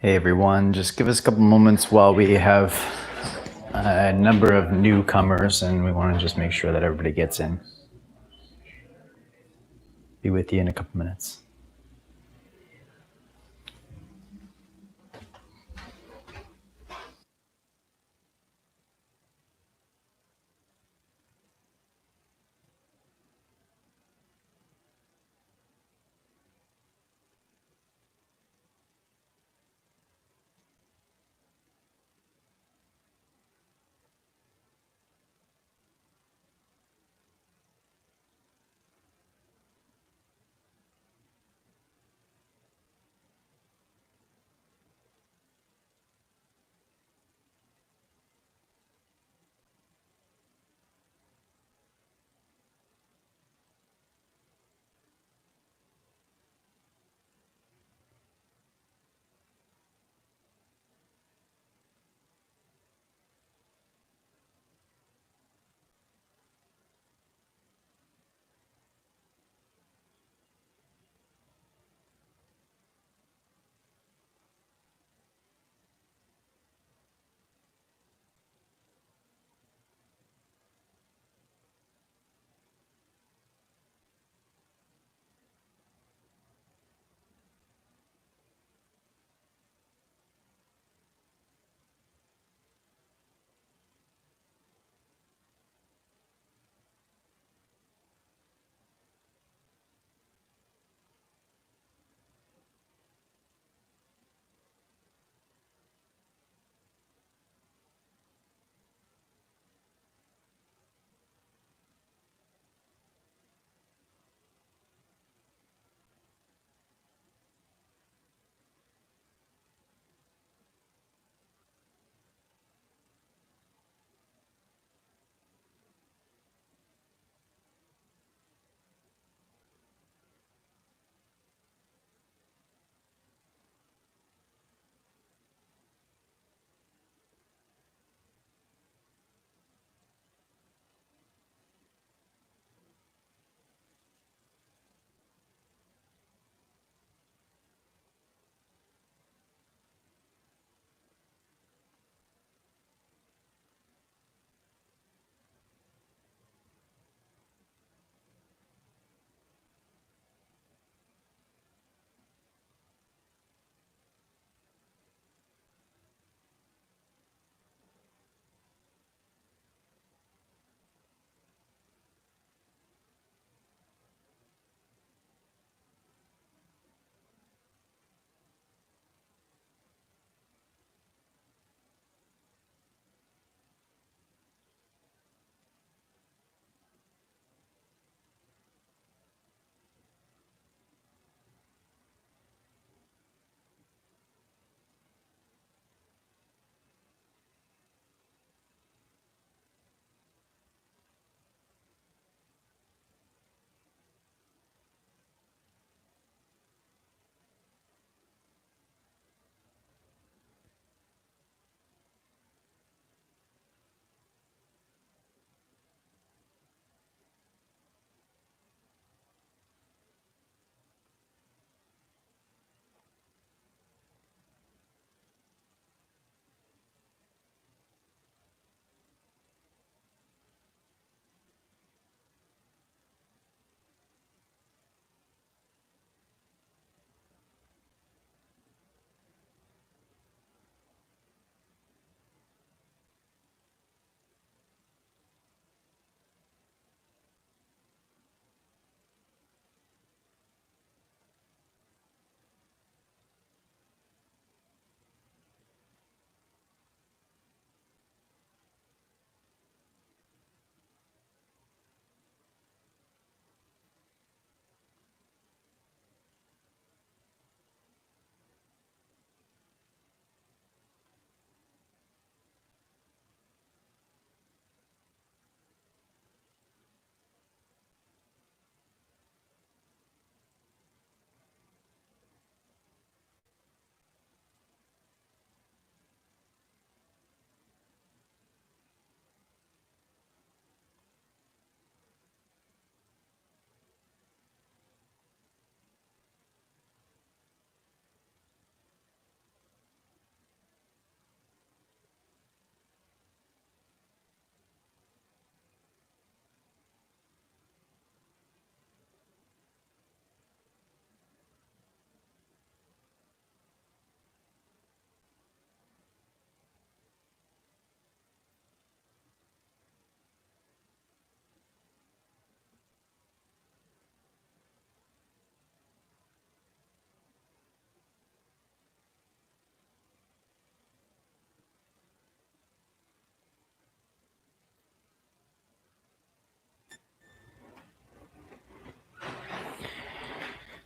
Hey everyone, just give us a couple moments while we have a number of newcomers and we want to just make sure that everybody gets in. Be with you in a couple minutes.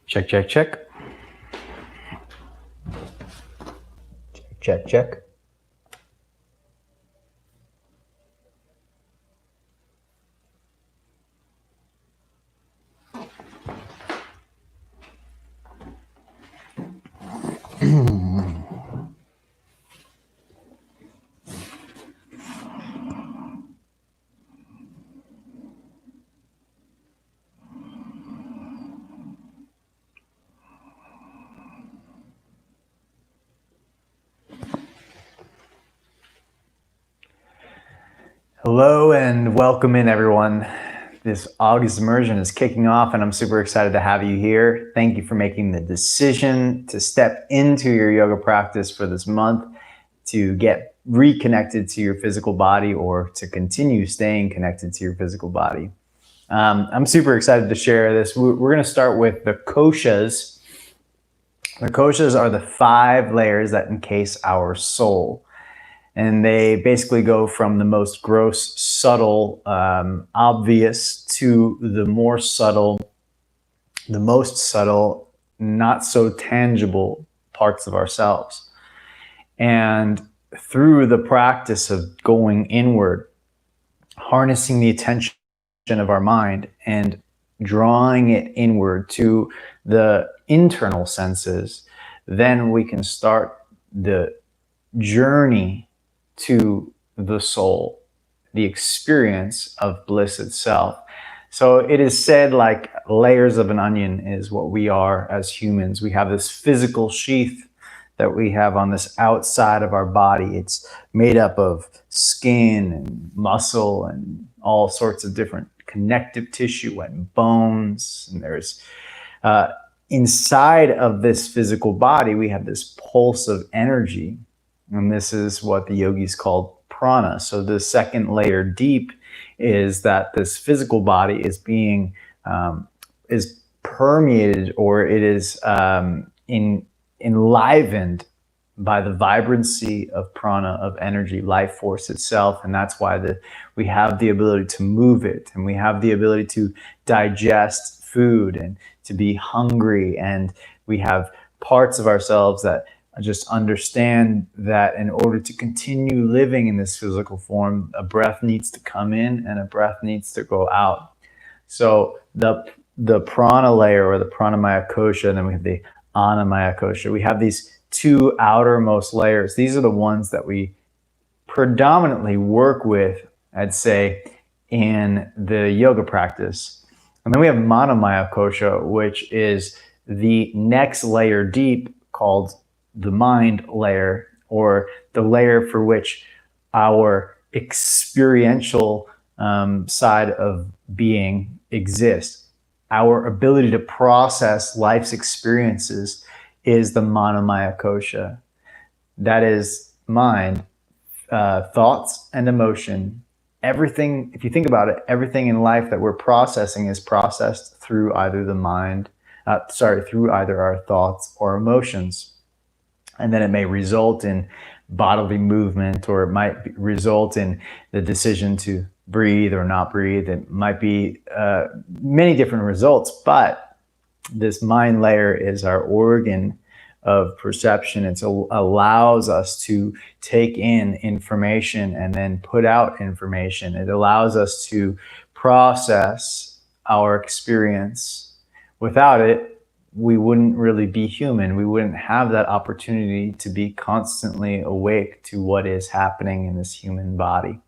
Check, check, check. Check, check, check. Hello and welcome in, everyone. This August immersion is kicking off and I'm super excited to have you here. Thank you for making the decision to step into your yoga practice for this month, to get reconnected to your physical body or to continue staying connected to your physical body. I'm super excited to share this. We're going to start with the koshas. The koshas are the 5 layers that encase our soul. And they basically go from the most gross, subtle, obvious to the most subtle, not so tangible parts of ourselves. And through the practice of going inward, harnessing the attention of our mind and drawing it inward to the internal senses, then we can start the journey to the soul, the experience of bliss itself. So it is said, like layers of an onion is what we are as humans. We have this physical sheath that we have on this outside of our body. It's made up of skin and muscle and all sorts of different connective tissue and bones. And there's inside of this physical body, we have this pulse of energy. And this is what the yogis call prana. So the second layer deep is that this physical body is being is permeated, or it is enlivened by the vibrancy of prana, of energy, life force itself. And that's why we have the ability to move it, and we have the ability to digest food and to be hungry. And we have parts of ourselves that just understand that in order to continue living in this physical form, a breath needs to come in and a breath needs to go out. So the prana layer, or the pranamaya kosha, and then we have the annamaya kosha. We have these 2 outermost layers. These are the ones that we predominantly work with, I'd say, in the yoga practice. And then we have manamaya kosha, which is the next layer deep, called the mind layer, or the layer for which our experiential side of being exists. Our ability to process life's experiences is the manamaya kosha. That is mind, thoughts and emotion. Everything, if you think about it, everything in life that we're processing is processed through either the mind, through either our thoughts or emotions. And then it may result in bodily movement, or it might result in the decision to breathe or not breathe. It might be many different results, but this mind layer is our organ of perception. It allows us to take in information and then put out information. It allows us to process our experience. Without it, we wouldn't really be human. We wouldn't have that opportunity to be constantly awake to what is happening in this human body.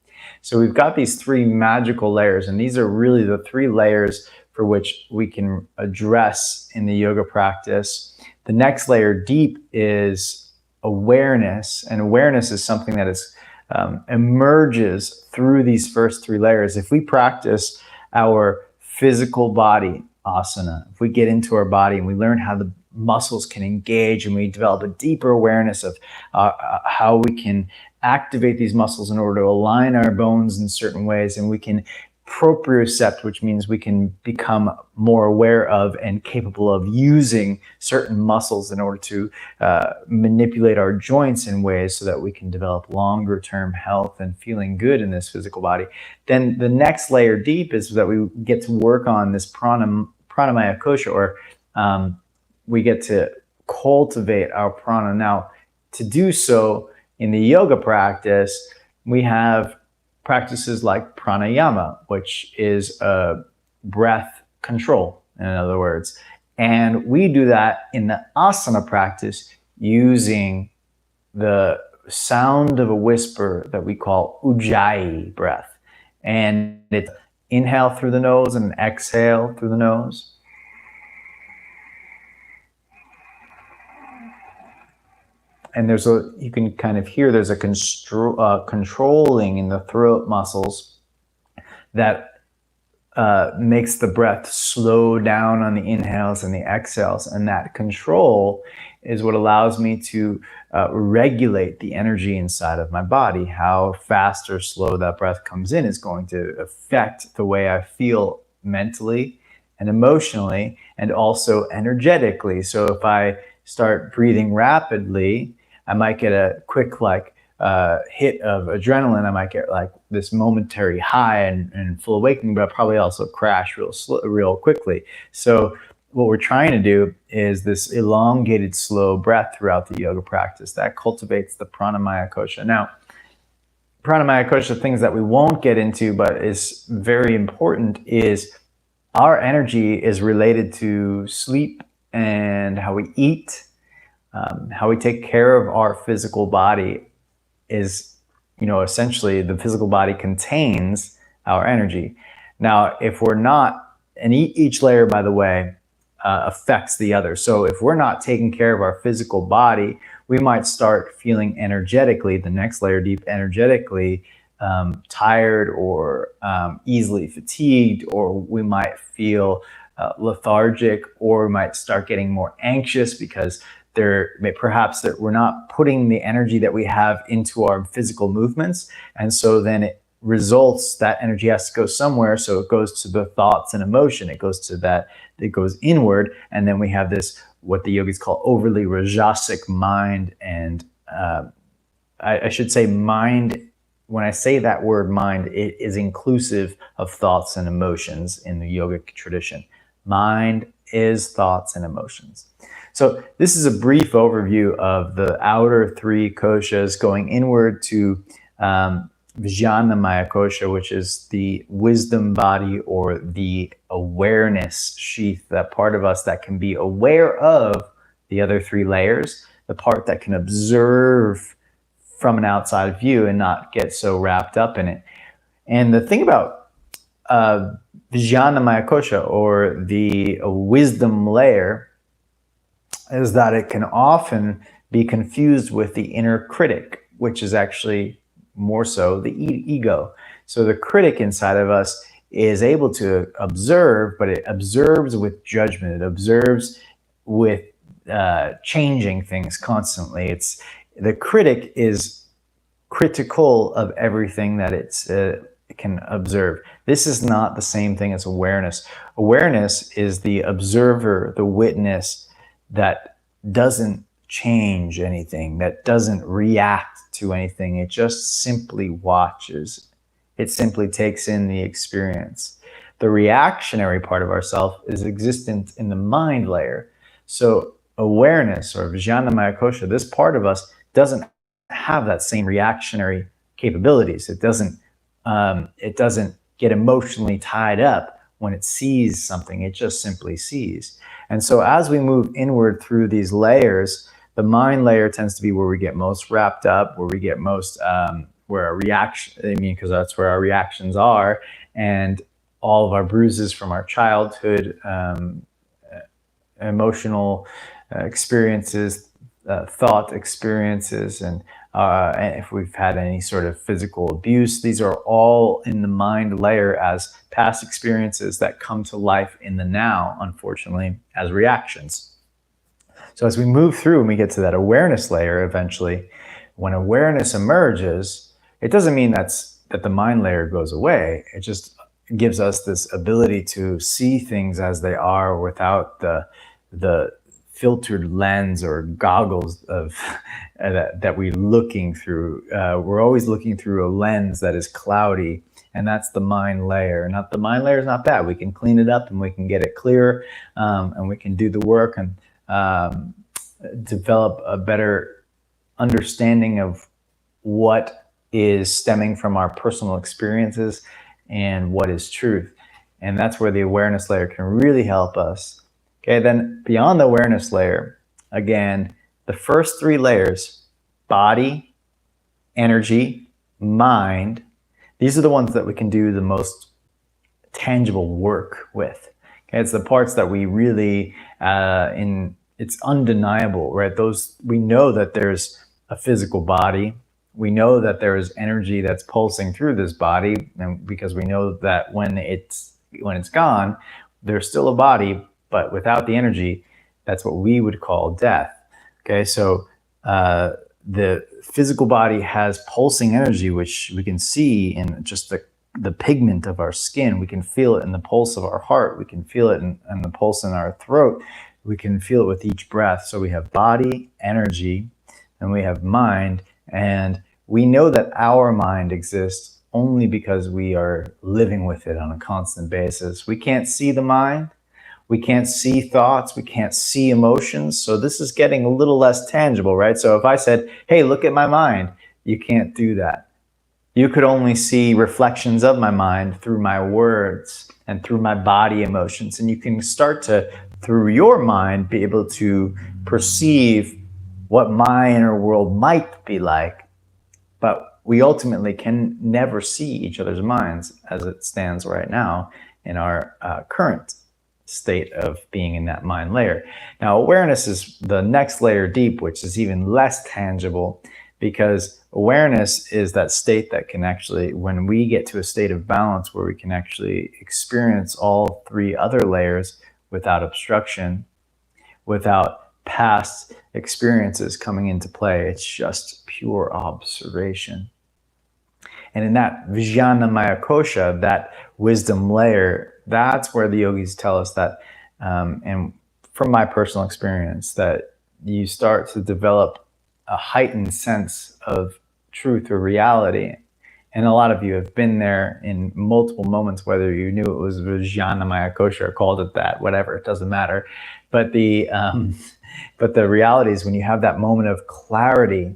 So we've got these 3 magical layers, and these are really the 3 layers for which we can address in the yoga practice. The next layer deep is awareness, and awareness is something that is emerges through these first 3 layers. If we practice our physical body asana, if we get into our body and we learn how the muscles can engage, and we develop a deeper awareness of how we can activate these muscles in order to align our bones in certain ways, and we can propriocept, which means we can become more aware of and capable of using certain muscles in order to manipulate our joints in ways so that we can develop longer term health and feeling good in this physical body. Then the next layer deep is that we get to work on this pranamaya kosha, or we get to cultivate our prana. Now, to do so in the yoga practice, we have practices like pranayama, which is a breath control, in other words. And we do that in the asana practice using the sound of a whisper that we call ujjayi breath. And it's inhale through the nose and exhale through the nose. And you can kind of hear there's a controlling in the throat muscles that makes the breath slow down on the inhales and the exhales. And that control is what allows me to regulate the energy inside of my body. How fast or slow that breath comes in is going to affect the way I feel mentally and emotionally and also energetically. So if I start breathing rapidly, I might get a quick hit of adrenaline. I might get like this momentary high and full awakening, but I'll probably also crash real quickly. So what we're trying to do is this elongated, slow breath throughout the yoga practice that cultivates the pranamaya kosha. Now, pranamaya kosha, things that we won't get into, but is very important, is our energy is related to sleep and how we eat, how we take care of our physical body is, essentially the physical body contains our energy. Now, if we're not, and each layer, by the way, affects the other. So if we're not taking care of our physical body, we might start feeling energetically, the next layer deep, energetically tired or easily fatigued, or we might feel lethargic, or we might start getting more anxious because perhaps we're not putting the energy that we have into our physical movements. And so then it results, that energy has to go somewhere. So it goes to the thoughts and emotion. It goes inward. And then we have this, what the yogis call overly rajasic mind. And I should say mind, when I say that word mind, it is inclusive of thoughts and emotions in the yogic tradition. Mind is thoughts and emotions. So this is a brief overview of the outer three koshas going inward to Vijnanamaya kosha, which is the wisdom body or the awareness sheath, that part of us that can be aware of the other three layers, the part that can observe from an outside view and not get so wrapped up in it. And the thing about Vijnanamaya kosha, or the wisdom layer, is that it can often be confused with the inner critic, which is actually more so the ego. So the critic inside of us is able to observe, but it observes with judgment. It observes with changing things constantly. The critic is critical of everything that it can observe. This is not the same thing as awareness. Awareness is the observer, the witness, that doesn't change anything, that doesn't react to anything. It just simply watches. It simply takes in the experience. The reactionary part of ourself is existent in the mind layer. So awareness, or Vijnanamaya kosha, this part of us doesn't have that same reactionary capabilities. It doesn't get emotionally tied up when it sees something. It just simply sees. And so as we move inward through these layers, the mind layer tends to be where we get most wrapped up, where we get most, because that's where our reactions are, and all of our bruises from our childhood, emotional experiences, thought experiences, and if we've had any sort of physical abuse, these are all in the mind layer as past experiences that come to life in the now, unfortunately, as reactions. So as we move through and we get to that awareness layer, eventually, when awareness emerges, it doesn't mean that the mind layer goes away. It just gives us this ability to see things as they are without the filtered lens or goggles of that we're looking through. We're always looking through a lens that is cloudy, and that's the mind layer. The mind layer is not bad. We can clean it up and we can get it clear, and we can do the work. And develop a better understanding of what is stemming from our personal experiences and what is truth. And that's where the awareness layer can really help us. Okay, then beyond the awareness layer, again, the first three layers, body, energy, mind, these are the ones that we can do the most tangible work with. Okay, it's the parts that we really, it's undeniable, right? Those, we know that there's a physical body. We know that there is energy that's pulsing through this body, and because we know that when it's gone, there's still a body, but without the energy, that's what we would call death. Okay, so the physical body has pulsing energy, which we can see in just the pigment of our skin. We can feel it in the pulse of our heart. We can feel it in the pulse in our throat. We can feel it with each breath. So we have body, energy, and we have mind. And we know that our mind exists only because we are living with it on a constant basis. We can't see the mind. We can't see thoughts. We can't see emotions. So this is getting a little less tangible, right? So if I said, hey, look at my mind, you can't do that. You could only see reflections of my mind through my words and through my body emotions. And you can start to, through your mind, be able to perceive what my inner world might be like. But we ultimately can never see each other's minds as it stands right now in our current state of being in that mind layer. Now, awareness is the next layer deep, which is even less tangible, because awareness is that state that can actually, when we get to a state of balance where we can actually experience all three other layers without obstruction, without past experiences coming into play. It's just pure observation. And in that Vijnana Maya Kosha, that wisdom layer, that's where the yogis tell us that, and from my personal experience, that you start to develop a heightened sense of truth or reality. And a lot of you have been there in multiple moments, whether you knew it was Vijnana Maya Kosha or called it that, whatever, it doesn't matter. But the reality is when you have that moment of clarity,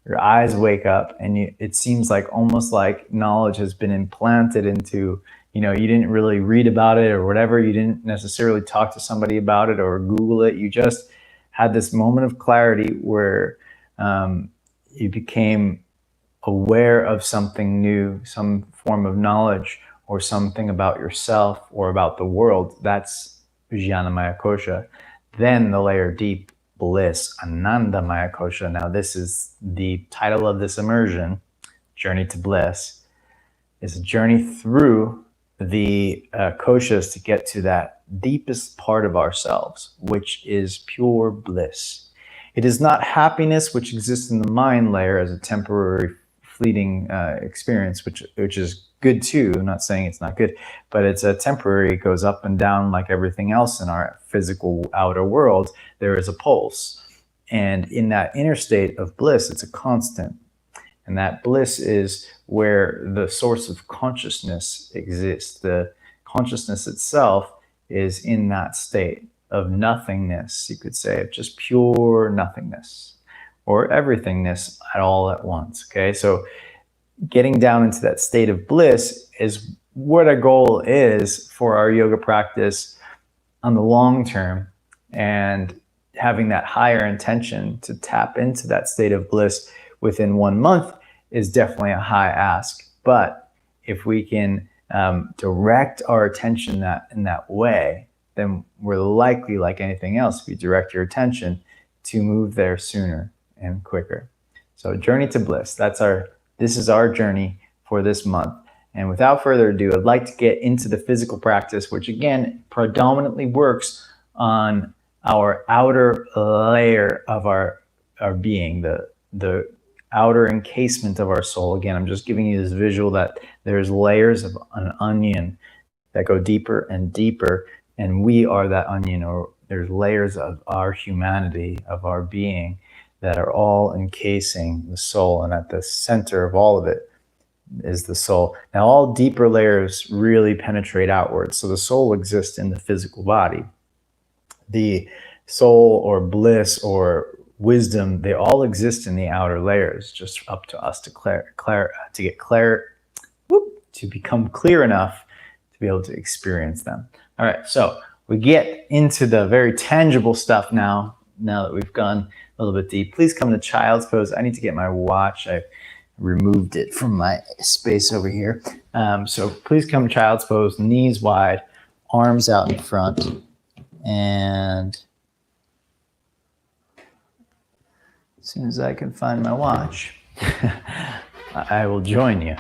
your eyes wake up and it seems like almost like knowledge has been implanted into, you didn't really read about it or whatever. You didn't necessarily talk to somebody about it or Google it. You just had this moment of clarity where you became aware of something new, some form of knowledge or something about yourself or about the world. That's Vijnana Maya Kosha. Then the layer deep, bliss, Ananda Maya Kosha. Now this is the title of this immersion, Journey to Bliss. It's a journey through the koshas to get to that deepest part of ourselves, which is pure bliss. It is not happiness, which exists in the mind layer as a temporary fleeting experience, which is good too. I'm not saying it's not good, but it's a temporary, it goes up and down like everything else in our physical outer world. There is a pulse. And in that inner state of bliss, it's a constant. And that bliss is where the source of consciousness exists. The consciousness itself is in that state of nothingness, you could say, of just pure nothingness or everythingness at all at once. Okay, so getting down into that state of bliss is what our goal is for our yoga practice on the long term, and having that higher intention to tap into that state of bliss within 1 month is definitely a high ask. But if we can direct our attention in that way, then we're likely, like anything else, if you direct your attention, to move there sooner and quicker. So journey to bliss, this is our journey for this month. And without further ado, I'd like to get into the physical practice, which again, predominantly works on our outer layer of our being, the outer encasement of our soul. Again, I'm just giving you this visual that there's layers of an onion that go deeper and deeper, and we are that onion, or there's layers of our humanity, of our being, that are all encasing the soul, and at the center of all of it is the soul. Now, all deeper layers really penetrate outwards, so the soul exists in the physical body. The soul or bliss or wisdom, they all exist in the outer layers. Just up to us to to become clear enough to be able to experience them. All right, so we get into the very tangible stuff now that we've gone a little bit deep. Please come to child's pose. I need to get my watch. I removed it from my space over here. So please come to child's pose, knees wide, arms out in front, and as soon as I can find my watch, I will join you.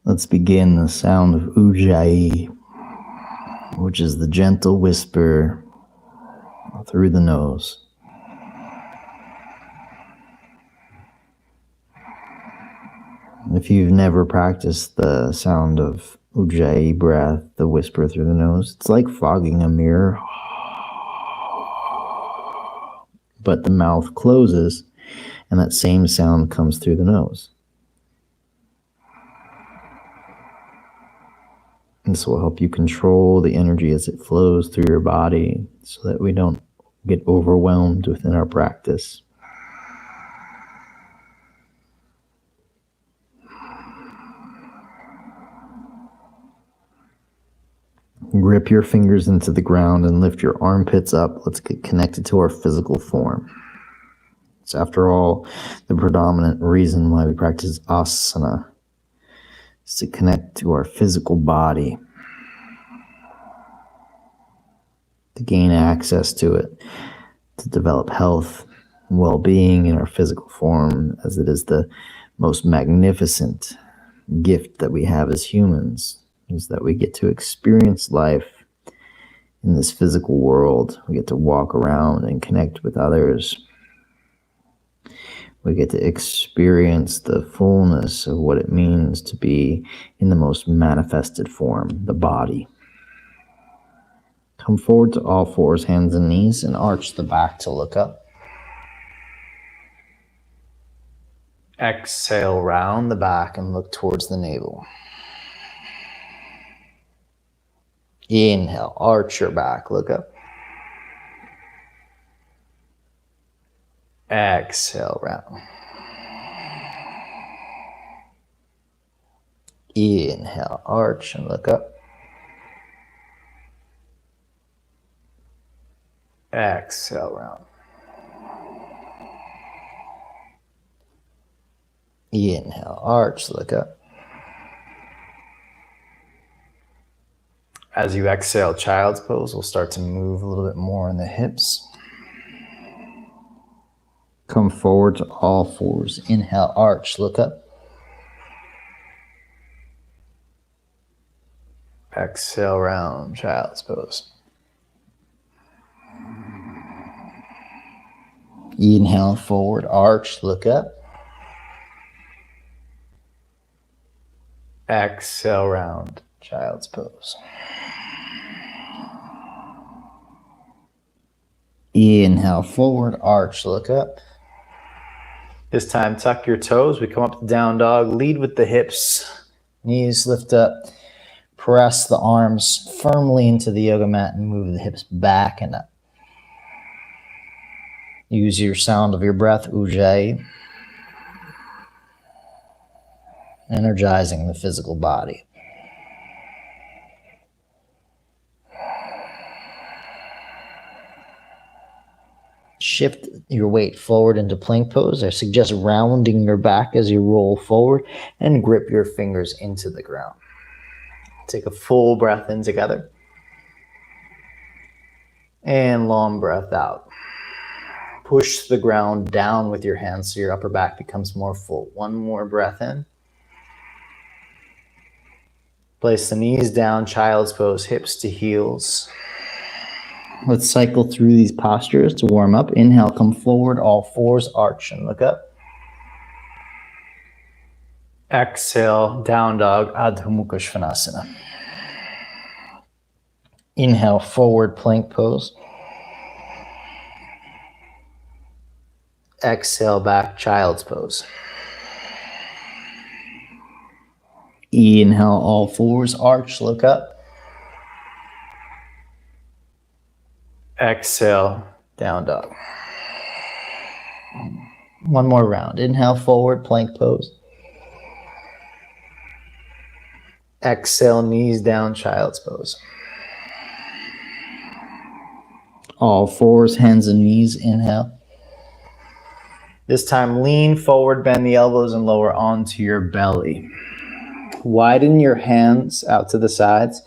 Let's begin the sound of Ujjayi, which is the gentle whisper through the nose. If you've never practiced the sound of Ujjayi breath, the whisper through the nose, it's like fogging a mirror, but the mouth closes and that same sound comes through the nose. This will help you control the energy as it flows through your body so that we don't get overwhelmed within our practice. Grip your fingers into the ground and lift your armpits up. Let's get connected to our physical form. It's, after all, the predominant reason why we practice asana. Is to connect to our physical body, to gain access to it, to develop health and well-being in our physical form, as it is the most magnificent gift that we have as humans, is that we get to experience life in this physical world. We get to walk around and connect with others. We get to experience the fullness of what it means to be in the most manifested form, the body. Come forward to all fours, hands and knees, and arch the back to look up. Exhale, round the back and look towards the navel. Inhale, arch your back, look up. Exhale, round. Inhale, arch and look up. Exhale, round. Inhale, arch, look up. As you exhale, child's pose, we'll start to move a little bit more in the hips. Come forward to all fours. Inhale, arch, look up. Exhale, round, child's pose. Inhale, forward, arch, look up. Exhale, round, child's pose. Inhale, forward, arch, look up. This time, tuck your toes. We come up to down dog. Lead with the hips. Knees lift up. Press the arms firmly into the yoga mat and move the hips back and up. Use your sound of your breath, Ujjayi. Energizing the physical body. Shift your weight forward into plank pose. I suggest rounding your back as you roll forward and grip your fingers into the ground. Take a full breath in together. And long breath out. Push the ground down with your hands so your upper back becomes more full. One more breath in. Place the knees down, child's pose, hips to heels. Let's cycle through these postures to warm up. Inhale, come forward, all fours, arch and look up. Exhale, down dog, Adho Mukha Svanasana. Inhale, forward plank pose. Exhale, back child's pose. Inhale, all fours, arch, look up. Exhale, down dog. One more round. Inhale, forward plank pose. Exhale, knees down, child's pose. All fours, hands and knees, inhale. This time, lean forward, bend the elbows and lower onto your belly. Widen your hands out to the sides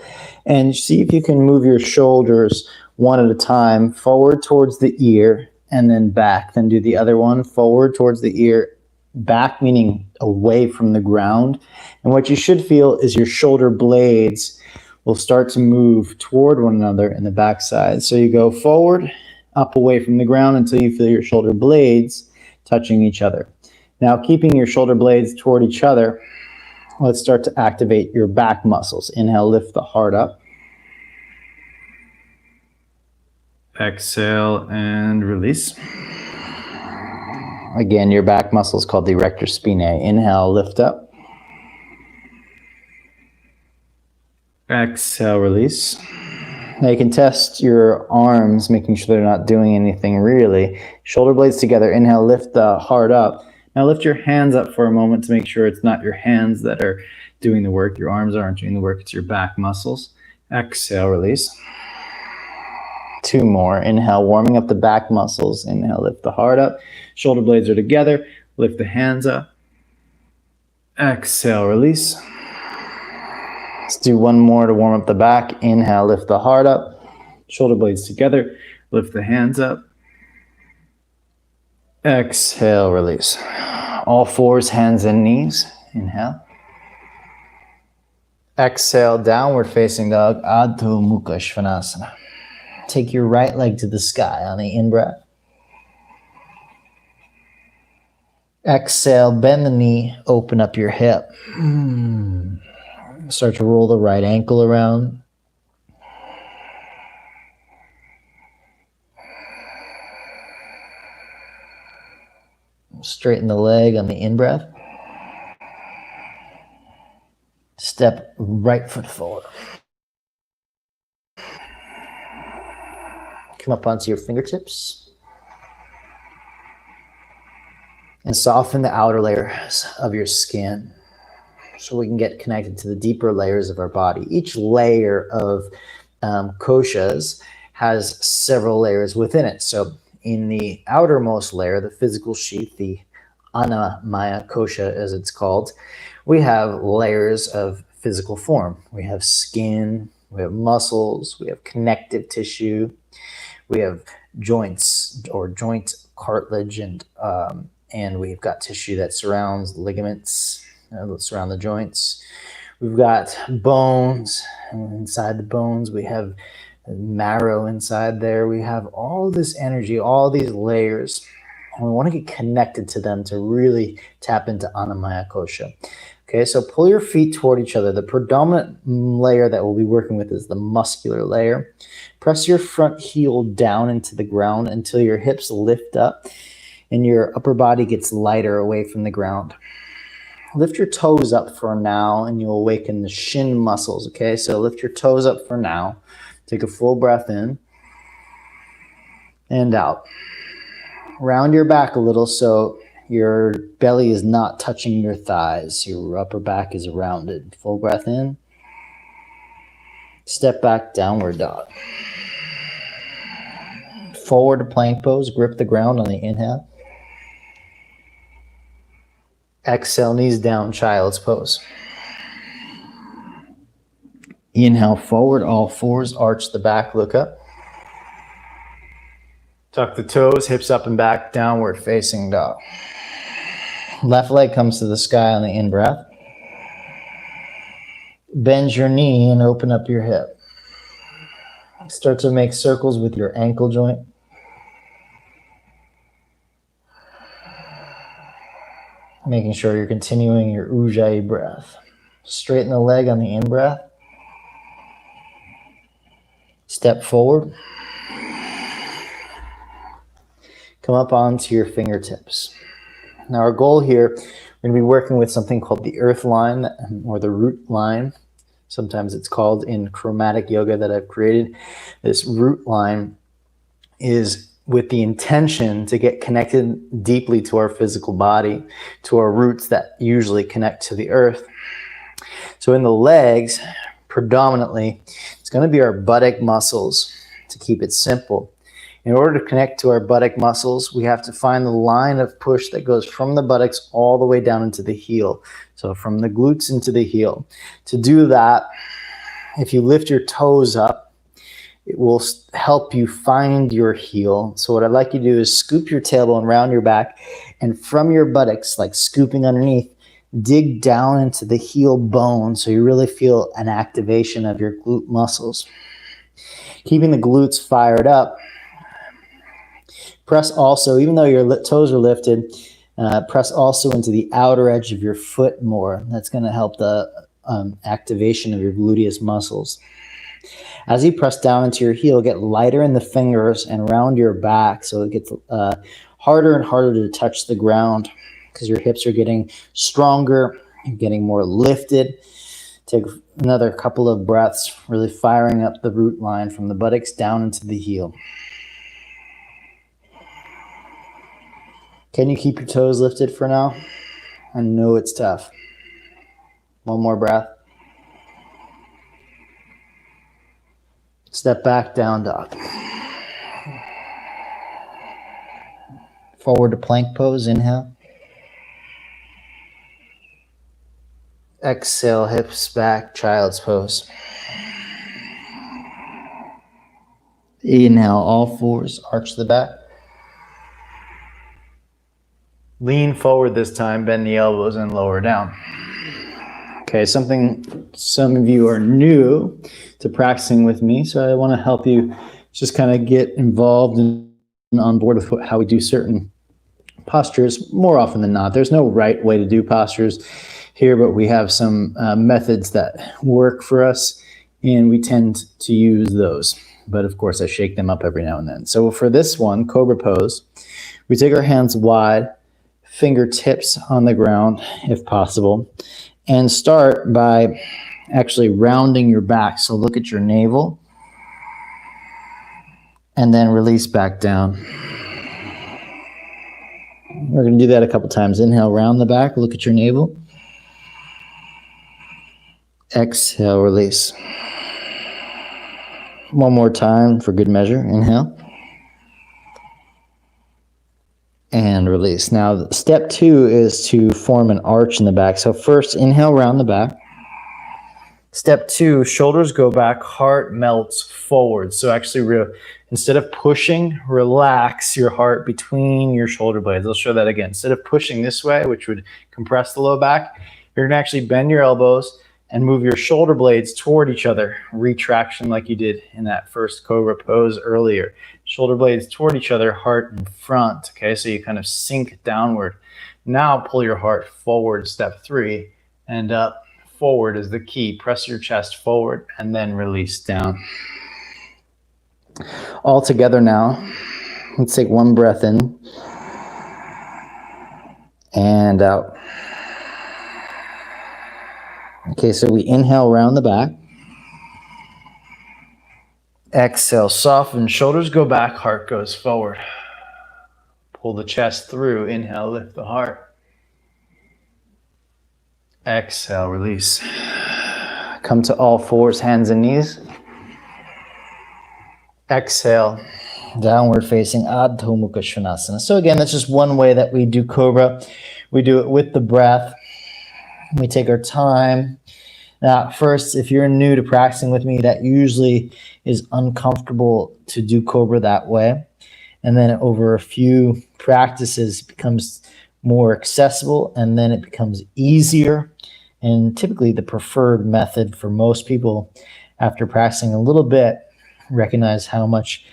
and see if you can move your shoulders one at a time, forward towards the ear and then back. Then do the other one, forward towards the ear, back meaning away from the ground. And what you should feel is your shoulder blades will start to move toward one another in the backside. So you go forward, up away from the ground until you feel your shoulder blades touching each other. Now, keeping your shoulder blades toward each other, let's start to activate your back muscles. Inhale, lift the heart up. Exhale and release. Again, your back muscle is called the erector spinae. Inhale, lift up. Exhale, release. Now you can test your arms, making sure they're not doing anything really. Shoulder blades together. Inhale, lift the heart up. Now lift your hands up for a moment to make sure it's not your hands that are doing the work. Your arms aren't doing the work. It's your back muscles. Exhale, release. Two more. Inhale, warming up the back muscles. Inhale, lift the heart up. Shoulder blades are together. Lift the hands up. Exhale, release. Let's do one more to warm up the back. Inhale, lift the heart up. Shoulder blades together. Lift the hands up. Exhale, release. All fours, hands and knees. Inhale. Exhale, downward facing dog, Adho Mukha Svanasana. Take your right leg to the sky on the in-breath. Exhale, bend the knee, open up your hip. Start to roll the right ankle around. Straighten the leg on the in-breath. Step right foot forward. Come up onto your fingertips. And soften the outer layers of your skin so we can get connected to the deeper layers of our body. Each layer of koshas has several layers within it. So in the outermost layer, the physical sheath, the Annamaya kosha as it's called, we have layers of physical form. We have skin, we have muscles, we have connective tissue, we have joints or joint cartilage, and we've got tissue that surrounds ligaments that surround the joints. We've got bones, and inside the bones we have marrow inside there. We have all this energy, all these layers, and we want to get connected to them to really tap into Annamaya kosha. Okay, so pull your feet toward each other. The predominant layer that we'll be working with is the muscular layer. Press your front heel down into the ground until your hips lift up and your upper body gets lighter away from the ground. Lift your toes up for now and you'll awaken the shin muscles, okay? So lift your toes up for now. Take a full breath in and out. Round your back a little so your belly is not touching your thighs. Your upper back is rounded. Full breath in. Step back, downward dog. Forward plank pose. Grip the ground on the inhale. Exhale, knees down, child's pose. Inhale forward, all fours, arch the back, look up. Tuck the toes, hips up and back, downward facing dog. Left leg comes to the sky on the in-breath. Bend your knee and open up your hip. Start to make circles with your ankle joint. Making sure you're continuing your Ujjayi breath. Straighten the leg on the in-breath. Step forward. Come up onto your fingertips. Now our goal here, we're going to be working with something called the earth line or the root line. Sometimes it's called in chromatic yoga that I've created. This root line is with the intention to get connected deeply to our physical body, to our roots that usually connect to the earth. So in the legs, predominantly, it's going to be our buttock muscles, to keep it simple. In order to connect to our buttock muscles, we have to find the line of push that goes from the buttocks all the way down into the heel. So from the glutes into the heel. To do that, if you lift your toes up, it will help you find your heel. So what I'd like you to do is scoop your tailbone around your back, and from your buttocks, like scooping underneath, dig down into the heel bone so you really feel an activation of your glute muscles. Keeping the glutes fired up. Press also, even though your toes are lifted, press also into the outer edge of your foot more. That's going to help the activation of your gluteus muscles. As you press down into your heel, get lighter in the fingers and around your back, so it gets harder and harder to touch the ground because your hips are getting stronger, you're getting more lifted. Take another couple of breaths, really firing up the root line from the buttocks down into the heel. Can you keep your toes lifted for now? I know it's tough. One more breath. Step back, down dog. Forward to plank pose, inhale. Exhale, hips back, child's pose. Inhale, all fours, arch the back. Lean forward this time, bend the elbows and lower down. Okay, something some of you are new to practicing with me, so I want to help you just kind of get involved and on board with how we do certain postures more often than not. There's no right way to do postures here, but we have some methods that work for us, and we tend to use those. But of course, I shake them up every now and then. So for this one, Cobra pose, we take our hands wide, fingertips on the ground if possible, and start by actually rounding your back. So look at your navel and then release back down. We're going to do that a couple times. Inhale, round the back, look at your navel. Exhale, release. One more time for good measure. Inhale. And release. Now, step 2 is to form an arch in the back. So first, inhale, round the back. Step 2, shoulders go back, heart melts forward. So actually, instead of pushing, relax your heart between your shoulder blades. I'll show that again. Instead of pushing this way, which would compress the low back, you're going to actually bend your elbows and move your shoulder blades toward each other. Retraction like you did in that first Cobra pose earlier. Shoulder blades toward each other, heart in front. Okay, so you kind of sink downward. Now pull your heart forward, step 3, and up. Forward is the key. Press your chest forward and then release down. All together now. Let's take one breath in and out. Okay, so we inhale round the back. Exhale, soften, shoulders go back, heart goes forward. Pull the chest through, inhale, lift the heart. Exhale, release. Come to all fours, hands and knees. Exhale, downward facing Adho Mukha Svanasana. So again, that's just one way that we do Cobra. We do it with the breath. We take our time. Now, first, if you're new to practicing with me, that usually is uncomfortable to do Cobra that way. And then over a few practices, it becomes more accessible, and then it becomes easier. And typically the preferred method for most people after practicing a little bit Recognize how much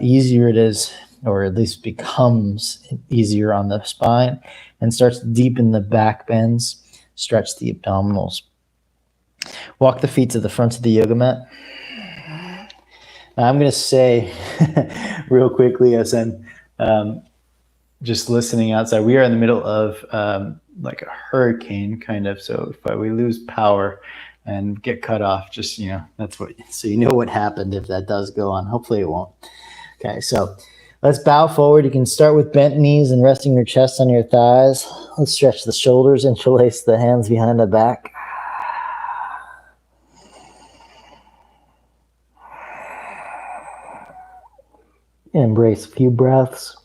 easier it is, or at least becomes easier on the spine, and starts to deepen the back bends, stretch the abdominals. Walk the feet to the front of the yoga mat. I'm going to say real quickly as I'm just listening outside, we are in the middle of like a hurricane kind of. So if we lose power and get cut off, just, that's what, so you know what happened if that does go on. Hopefully it won't. Okay, so let's bow forward. You can start with bent knees and resting your chest on your thighs. Let's stretch the shoulders, interlace the hands behind the back. Embrace a few breaths.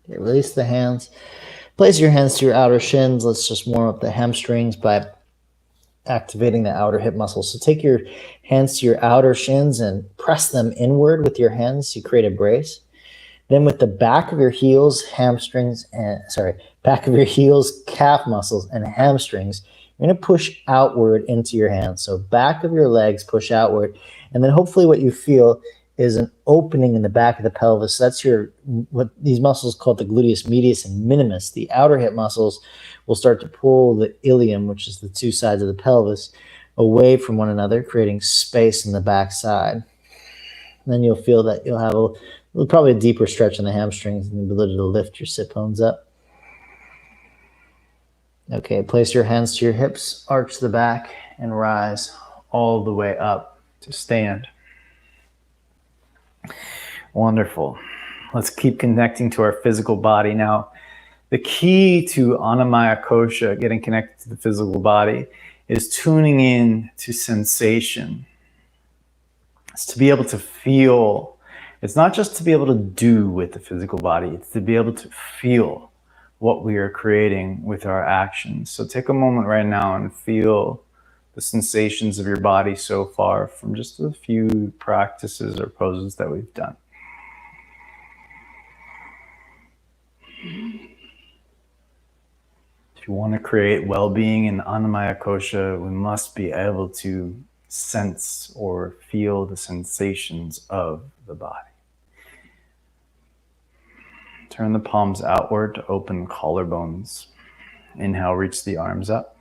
Okay, release the hands. Place your hands to your outer shins. Let's just warm up the hamstrings by activating the outer hip muscles. So take your hands to your outer shins and press them inward with your hands to create a brace. Then with the back of your heels, back of your heels, calf muscles, and hamstrings, you're going to push outward into your hands. So back of your legs, push outward. And then hopefully what you feel is an opening in the back of the pelvis. That's what these muscles called the gluteus medius and minimus. The outer hip muscles will start to pull the ilium, which is the two sides of the pelvis, away from one another, creating space in the back side. And then you'll feel that you'll have probably a deeper stretch in the hamstrings and the ability to lift your sit bones up. Okay, place your hands to your hips, arch the back, and rise all the way up to stand. Wonderful. Let's keep connecting to our physical body. Now, the key to Annamaya Kosha, getting connected to the physical body, is tuning in to sensation. It's to be able to feel. It's not just to be able to do with the physical body. It's to be able to feel what we are creating with our actions. So take a moment right now and feel the sensations of your body so far from just a few practices or poses that we've done. If you want to create well-being in Annamaya Kosha, we must be able to sense or feel the sensations of the body. Turn the palms outward to open collarbones. Inhale, reach the arms up.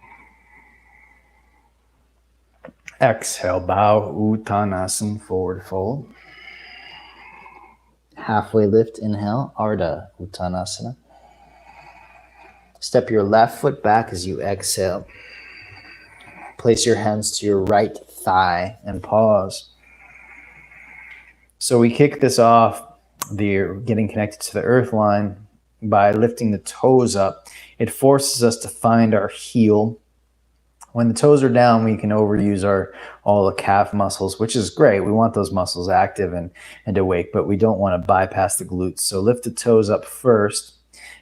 Exhale, bow, Uttanasana, forward fold. Halfway lift, inhale, Ardha Uttanasana. Step your left foot back as you exhale. Place your hands to your right thigh and pause. So we kick this off, getting connected to the earth line, by lifting the toes up. It forces us to find our heel. When the toes are down, we can overuse all the calf muscles, which is great. We want those muscles active and awake, but we don't want to bypass the glutes. So lift the toes up first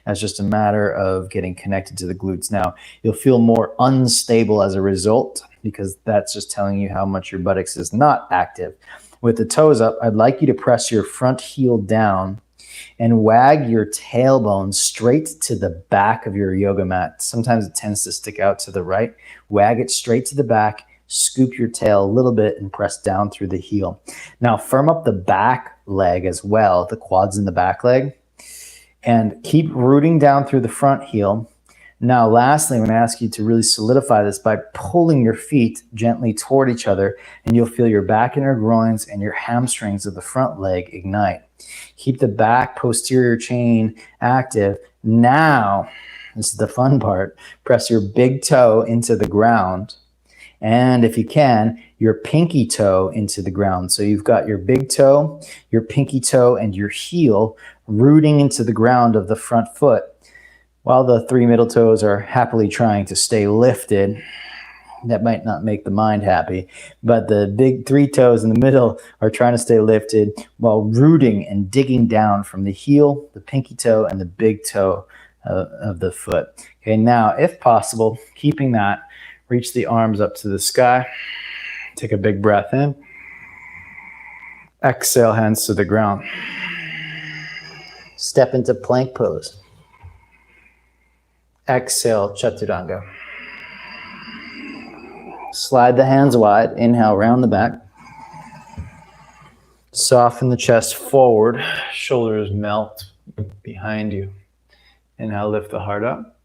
as just a matter of getting connected to the glutes. Now, you'll feel more unstable as a result because that's just telling you how much your buttocks is not active. With the toes up, I'd like you to press your front heel down and wag your tailbone straight to the back of your yoga mat. Sometimes it tends to stick out to the right. Wag it straight to the back, scoop your tail a little bit and press down through the heel. Now firm up the back leg as well, the quads in the back leg, and keep rooting down through the front heel. Now lastly, I'm going to ask you to really solidify this by pulling your feet gently toward each other, and you'll feel your back inner groins and your hamstrings of the front leg ignite. Keep the back posterior chain active. Now, this is the fun part, press your big toe into the ground, and if you can, your pinky toe into the ground. So you've got your big toe, your pinky toe, and your heel rooting into the ground of the front foot, while the three middle toes are happily trying to stay lifted. That might not make the mind happy, but the big three toes in the middle are trying to stay lifted while rooting and digging down from the heel, the pinky toe, and the big toe of the foot. Okay, now, if possible, keeping that, reach the arms up to the sky. Take a big breath in. Exhale, hands to the ground. Step into plank pose. Exhale, chaturanga. Slide the hands wide. Inhale, round the back. Soften the chest forward. Shoulders melt behind you. Inhale, lift the heart up.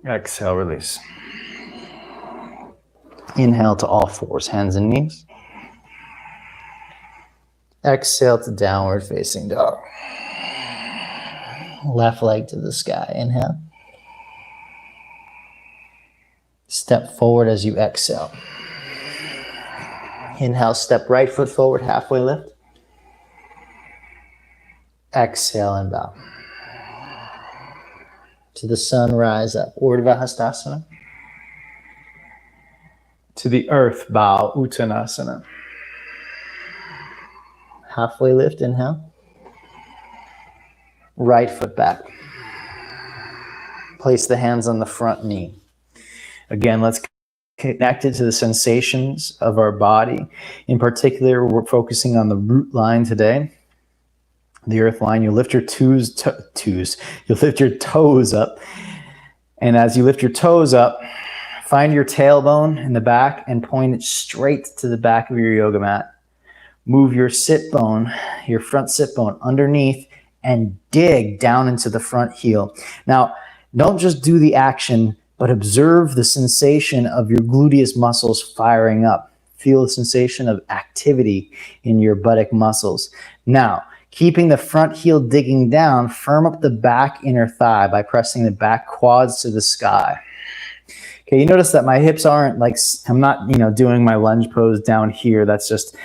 Exhale, release. Inhale to all fours, hands and knees. Exhale to downward facing dog. Left leg to the sky. Inhale. Step forward as you exhale. Inhale, step right foot forward, halfway lift. Exhale and bow. To the sun, rise up. Urdhva Hastasana. To the earth, bow, Uttanasana. Halfway lift, inhale. Right foot back. Place the hands on the front knee. Again, let's connect it to the sensations of our body. In particular, we're focusing on the root line today, the earth line. You lift your you'll lift your toes up. And as you lift your toes up, find your tailbone in the back and point it straight to the back of your yoga mat. Move your sit bone, your front sit bone underneath and dig down into the front heel. Now, don't just do the action, but observe the sensation of your gluteus muscles firing up. Feel the sensation of activity in your buttock muscles. Now, keeping the front heel digging down, firm up the back inner thigh by pressing the back quads to the sky. Okay, you notice that my hips aren't like, I'm not, doing my lunge pose down here. That's just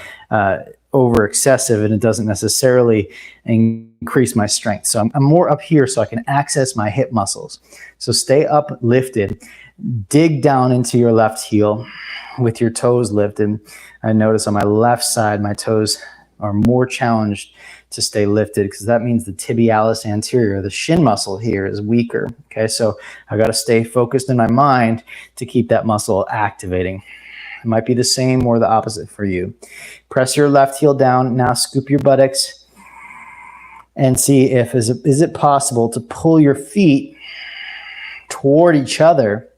over excessive and it doesn't necessarily increase my strength. So I'm more up here so I can access my hip muscles. So stay up lifted, dig down into your left heel with your toes lifted. I notice on my left side, my toes are more challenged to stay lifted because that means the tibialis anterior, the shin muscle here is weaker. Okay, so I got to stay focused in my mind to keep that muscle activating. It might be the same or the opposite for you. Press your left heel down. Now scoop your buttocks and see if is it possible to pull your feet toward each other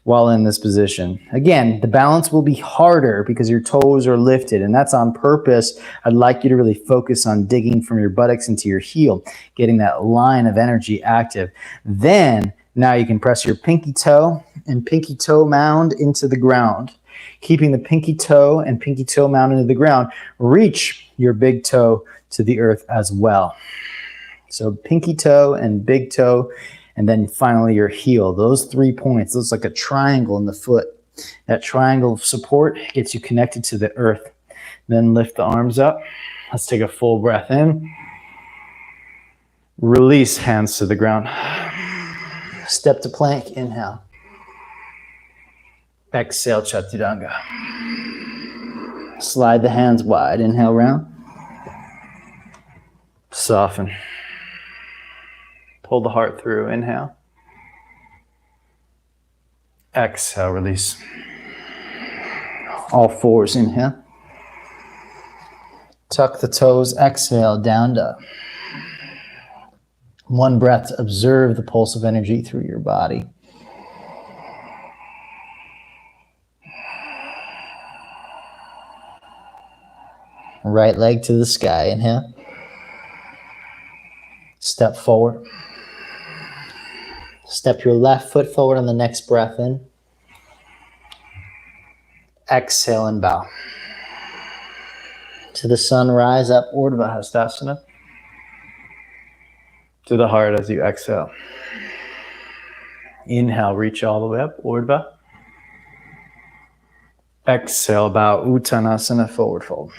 while in this position. Again, the balance will be harder because your toes are lifted, and that's on purpose. I'd like you to really focus on digging from your buttocks into your heel, getting that line of energy active. Then, now you can press your pinky toe and pinky toe mound into the ground. Keeping the pinky toe and pinky toe mound into the ground, reach your big toe to the earth as well. So pinky toe and big toe, and then finally your heel. Those 3 points, looks like a triangle in the foot. That triangle of support gets you connected to the earth. Then lift the arms up. Let's take a full breath in. Release, hands to the ground. Step to plank, inhale. Exhale, chaturanga. Slide the hands wide, inhale round. Soften. Pull the heart through, inhale. Exhale, release. All fours, inhale. Tuck the toes, exhale, down dog. One breath to observe the pulse of energy through your body. Right leg to the sky, inhale. Step forward. Step your left foot forward on the next breath in. Exhale and bow. To the sun, rise up, Urdhva Hastasana. To the heart as you exhale. Inhale, reach all the way up, Urdhva. Exhale, bow, Uttanasana, forward fold.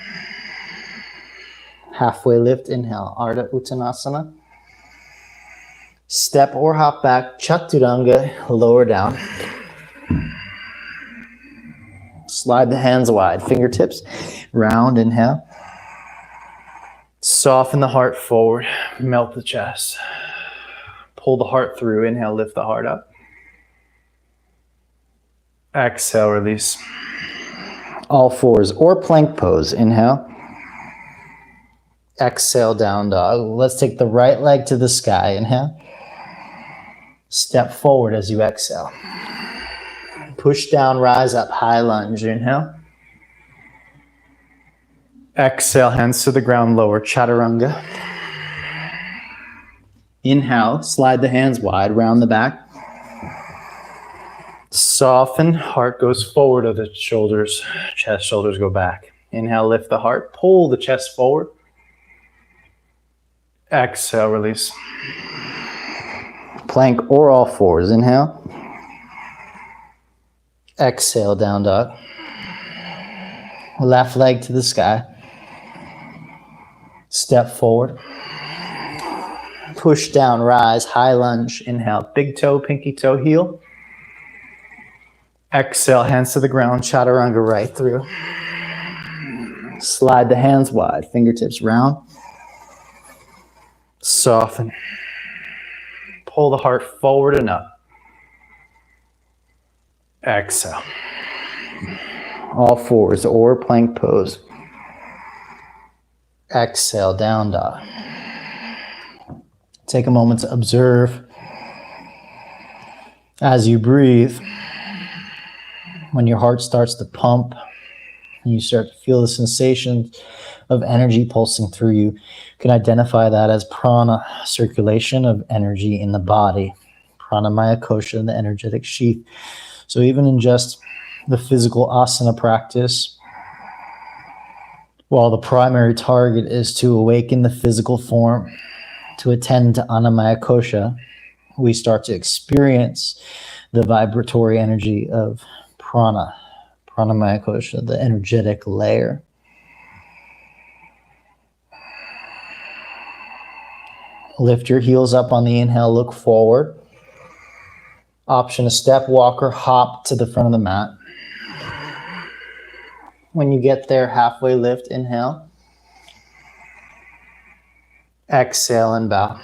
Halfway lift, inhale, Ardha Uttanasana. Step or hop back, chaturanga, lower down. Slide the hands wide, fingertips round, inhale. Soften the heart forward, Melt the chest. Pull the heart through. Inhale, lift the heart up. Exhale, release. All fours or plank pose. Inhale. Exhale, down dog. Let's take the right leg to the sky. Inhale. Step forward as you exhale. Push down, rise up, high lunge. Inhale. Exhale, hands to the ground, lower, chaturanga. Inhale, slide the hands wide, round the back. Soften, heart goes forward of the shoulders, chest, shoulders go back. Inhale, lift the heart, pull the chest forward. Exhale, release. Plank or all fours. Inhale. Exhale, down dog. Left leg to the sky. Step forward. Push down, rise, high lunge. Inhale, big toe, pinky toe, heel. Exhale, hands to the ground, chaturanga right through. Slide the hands wide, fingertips round. Soften. Pull the heart forward and up. Exhale. All fours or plank pose. Exhale, down dog. Take a moment to observe as you breathe. When your heart starts to pump and you start to feel the sensation of energy pulsing through you, you can identify that as prana, circulation of energy in the body. Pranamaya kosha, the energetic sheath. So even in just the physical asana practice, while the primary target is to awaken the physical form, to attend to Annamaya kosha, we start to experience the vibratory energy of prana, pranamaya kosha, the energetic layer. Lift your heels up on the inhale, look forward. Option a step, walk, or hop to the front of the mat. When you get there, halfway lift, inhale. Exhale and bow.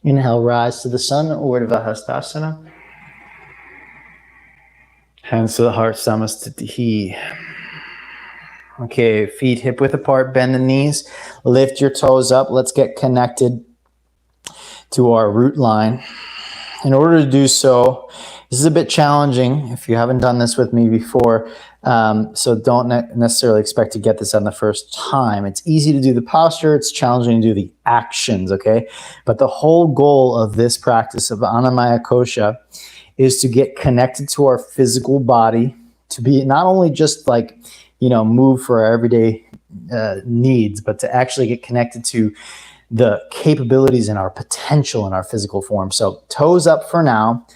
Inhale, rise to the sun, Urdhva Hastasana. Hands to the heart, Samastitihi. Okay, feet hip width apart, bend the knees, lift your toes up. Let's get connected to our root line. In order to do so, this is a bit challenging if you haven't done this with me before, so don't necessarily expect to get this on the first time. It's easy to do the posture, it's challenging to do the actions, okay? But the whole goal of this practice of Annamaya kosha is to get connected to our physical body, to be not only just like, move for our everyday needs, but to actually get connected to the capabilities and our potential in our physical form. So toes up for now,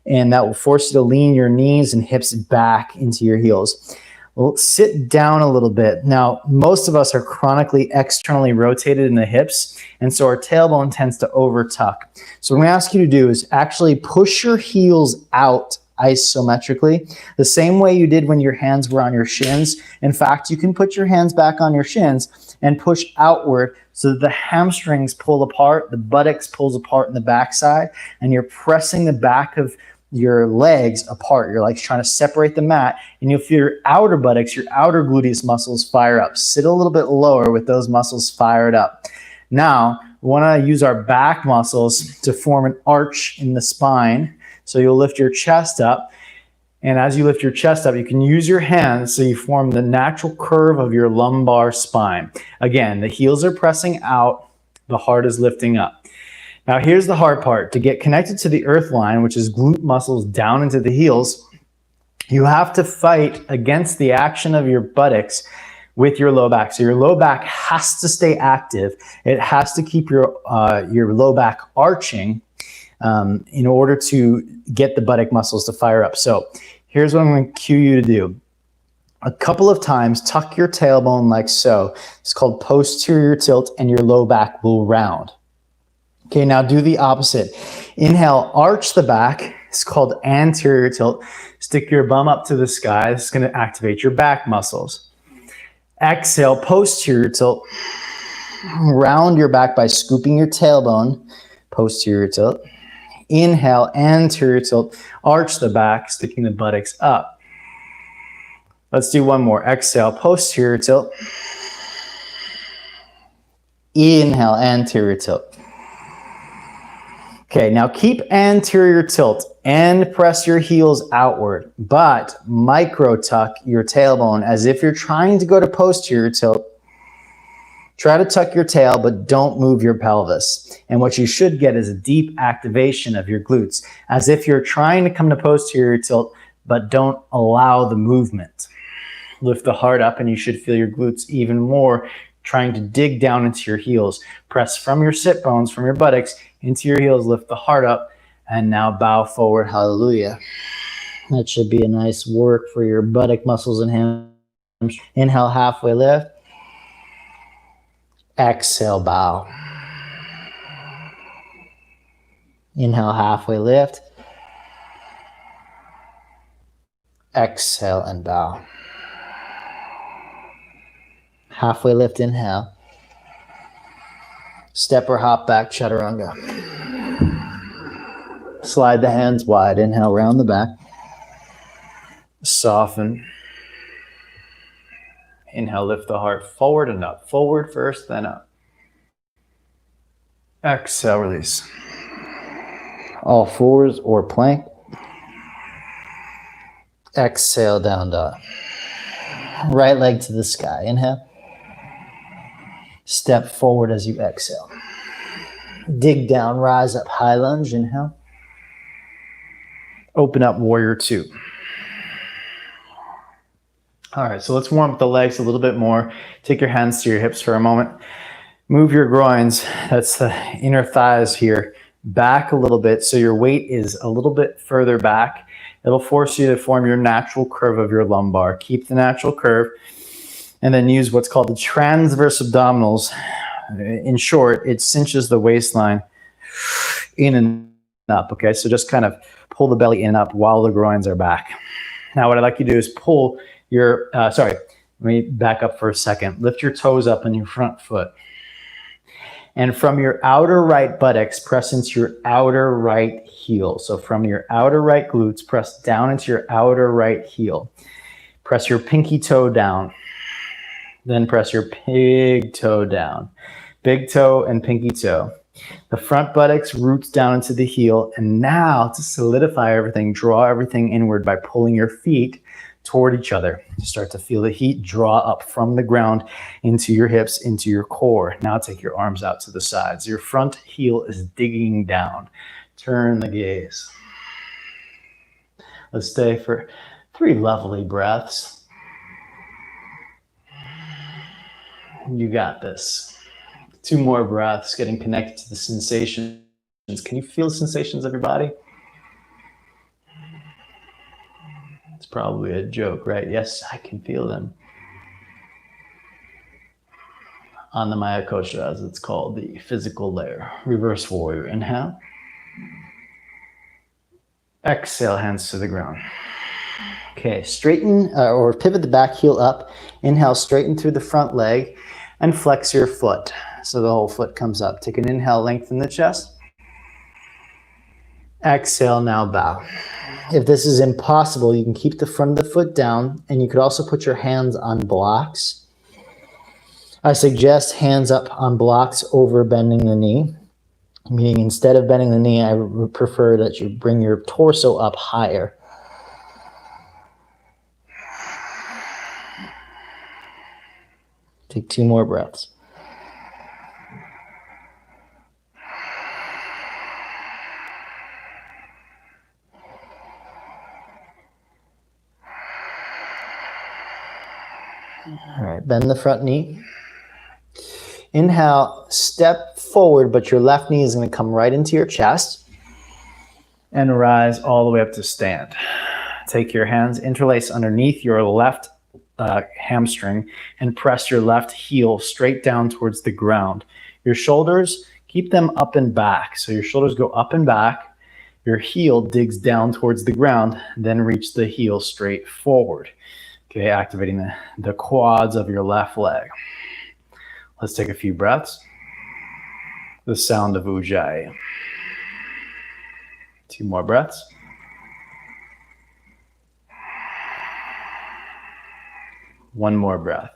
and that will force you to lean your knees and hips back into your heels. Well, sit down a little bit. Now, most of us are chronically externally rotated in the hips, and so our tailbone tends to over tuck. So what I'm going to ask you to do is actually push your heels out isometrically, the same way you did when your hands were on your shins. In fact, you can put your hands back on your shins and push outward so that the hamstrings pull apart, the buttocks pulls apart in the backside, and you're pressing the back of your legs apart. You're like trying to separate the mat, and you'll feel your outer buttocks, your outer gluteus muscles fire up. Sit a little bit lower with those muscles fired up. Now, we want to use our back muscles to form an arch in the spine. So you'll lift your chest up, and as you lift your chest up, you can use your hands so you form the natural curve of your lumbar spine. Again, the heels are pressing out, the heart is lifting up. Now here's the hard part. To get connected to the earth line, which is glute muscles down into the heels, you have to fight against the action of your buttocks with your low back. So your low back has to stay active. It has to keep your low back arching in order to get the buttock muscles to fire up. So here's what I'm going to cue you to do. A couple of times, tuck your tailbone like so. It's called posterior tilt, and your low back will round. Okay, now do the opposite. Inhale, arch the back. It's called anterior tilt. Stick your bum up to the sky. This is going to activate your back muscles. Exhale, posterior tilt. Round your back by scooping your tailbone, posterior tilt. Inhale, anterior tilt. Arch the back, sticking the buttocks up. Let's do one more. Exhale, posterior tilt. Inhale, anterior tilt. Okay, now keep anterior tilt and press your heels outward, but micro tuck your tailbone as if you're trying to go to posterior tilt. Try to tuck your tail, but don't move your pelvis. And what you should get is a deep activation of your glutes, as if you're trying to come to posterior tilt, but don't allow the movement. Lift the heart up and you should feel your glutes even more, trying to dig down into your heels. Press from your sit bones, from your buttocks, into your heels, lift the heart up, and now bow forward, hallelujah. That should be a nice work for your buttock muscles and hams. Inhale, halfway lift. Exhale, bow. Inhale, halfway lift. Exhale and bow. Halfway lift, inhale. Step or hop back, chaturanga. Slide the hands wide. Inhale, round the back. Soften. Inhale, lift the heart forward and up. Forward first, then up. Exhale, release. All fours or plank. Exhale, down dog. Right leg to the sky. Inhale. Step forward as you exhale. Dig down, rise up, high lunge. Inhale. Open up, warrior two. All right, so let's warm up the legs a little bit more. Take your hands to your hips for a moment. Move your groins, that's the inner thighs here, back a little bit so your weight is a little bit further back. It'll force you to form your natural curve of your lumbar. Keep the natural curve and then use what's called the transverse abdominals. In short, it cinches the waistline in and up, okay? So just kind of pull the belly in and up while the groins are back. Now what I'd like you to do is pull your, let me back up for a second. Lift your toes up on your front foot. And from your outer right buttocks, press into your outer right heel. So from your outer right glutes, press down into your outer right heel. Press your pinky toe down. Then press your big toe down. Big toe and pinky toe. The front buttocks roots down into the heel. And now to solidify everything, draw everything inward by pulling your feet toward each other. You start to feel the heat draw up from the ground into your hips, into your core. Now take your arms out to the sides. Your front heel is digging down. Turn the gaze. Let's stay for 3 lovely breaths. You got this. 2 more breaths, getting connected to the sensations. Can you feel the sensations of your body? It's probably a joke, right? Yes, I can feel them. On the Maya Kosha, as it's called, the physical layer. Reverse warrior. Inhale. Exhale, hands to the ground. Okay, straighten or pivot the back heel up. Inhale, straighten through the front leg and flex your foot. So the whole foot comes up. Take an inhale, lengthen the chest. Exhale, now bow. If this is impossible, you can keep the front of the foot down and you could also put your hands on blocks. I suggest hands up on blocks over bending the knee. Meaning instead of bending the knee, I would prefer that you bring your torso up higher. Take 2 more breaths. All right, bend the front knee. Inhale, step forward, but your left knee is going to come right into your chest. And rise all the way up to stand. Take your hands, interlace underneath your left hamstring, and press your left heel straight down towards the ground. Your shoulders, keep them up and back. So your shoulders go up and back. Your heel digs down towards the ground, then reach the heel straight forward. Okay, activating the quads of your left leg. Let's take a few breaths. The sound of Ujjayi. 2 more breaths. One more breath.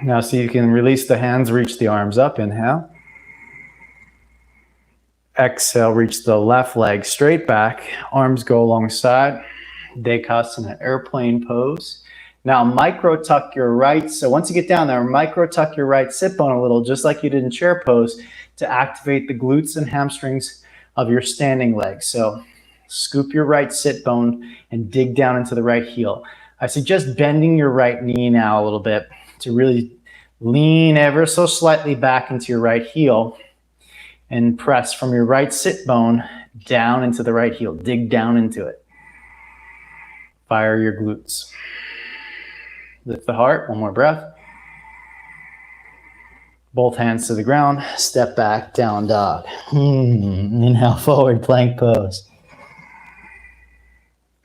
Now see, you can release the hands, reach the arms up. Inhale. Exhale, reach the left leg straight back. Arms go alongside. Dekasana, airplane pose. Now micro tuck your right. So once you get down there, micro tuck your right sit bone a little, just like you did in chair pose, to activate the glutes and hamstrings of your standing leg. So scoop your right sit bone and dig down into the right heel. I suggest bending your right knee now a little bit to really lean ever so slightly back into your right heel and press from your right sit bone down into the right heel. Dig down into it. Fire your glutes. Lift the heart, one more breath. Both hands to the ground, step back, down dog. Inhale, forward plank pose.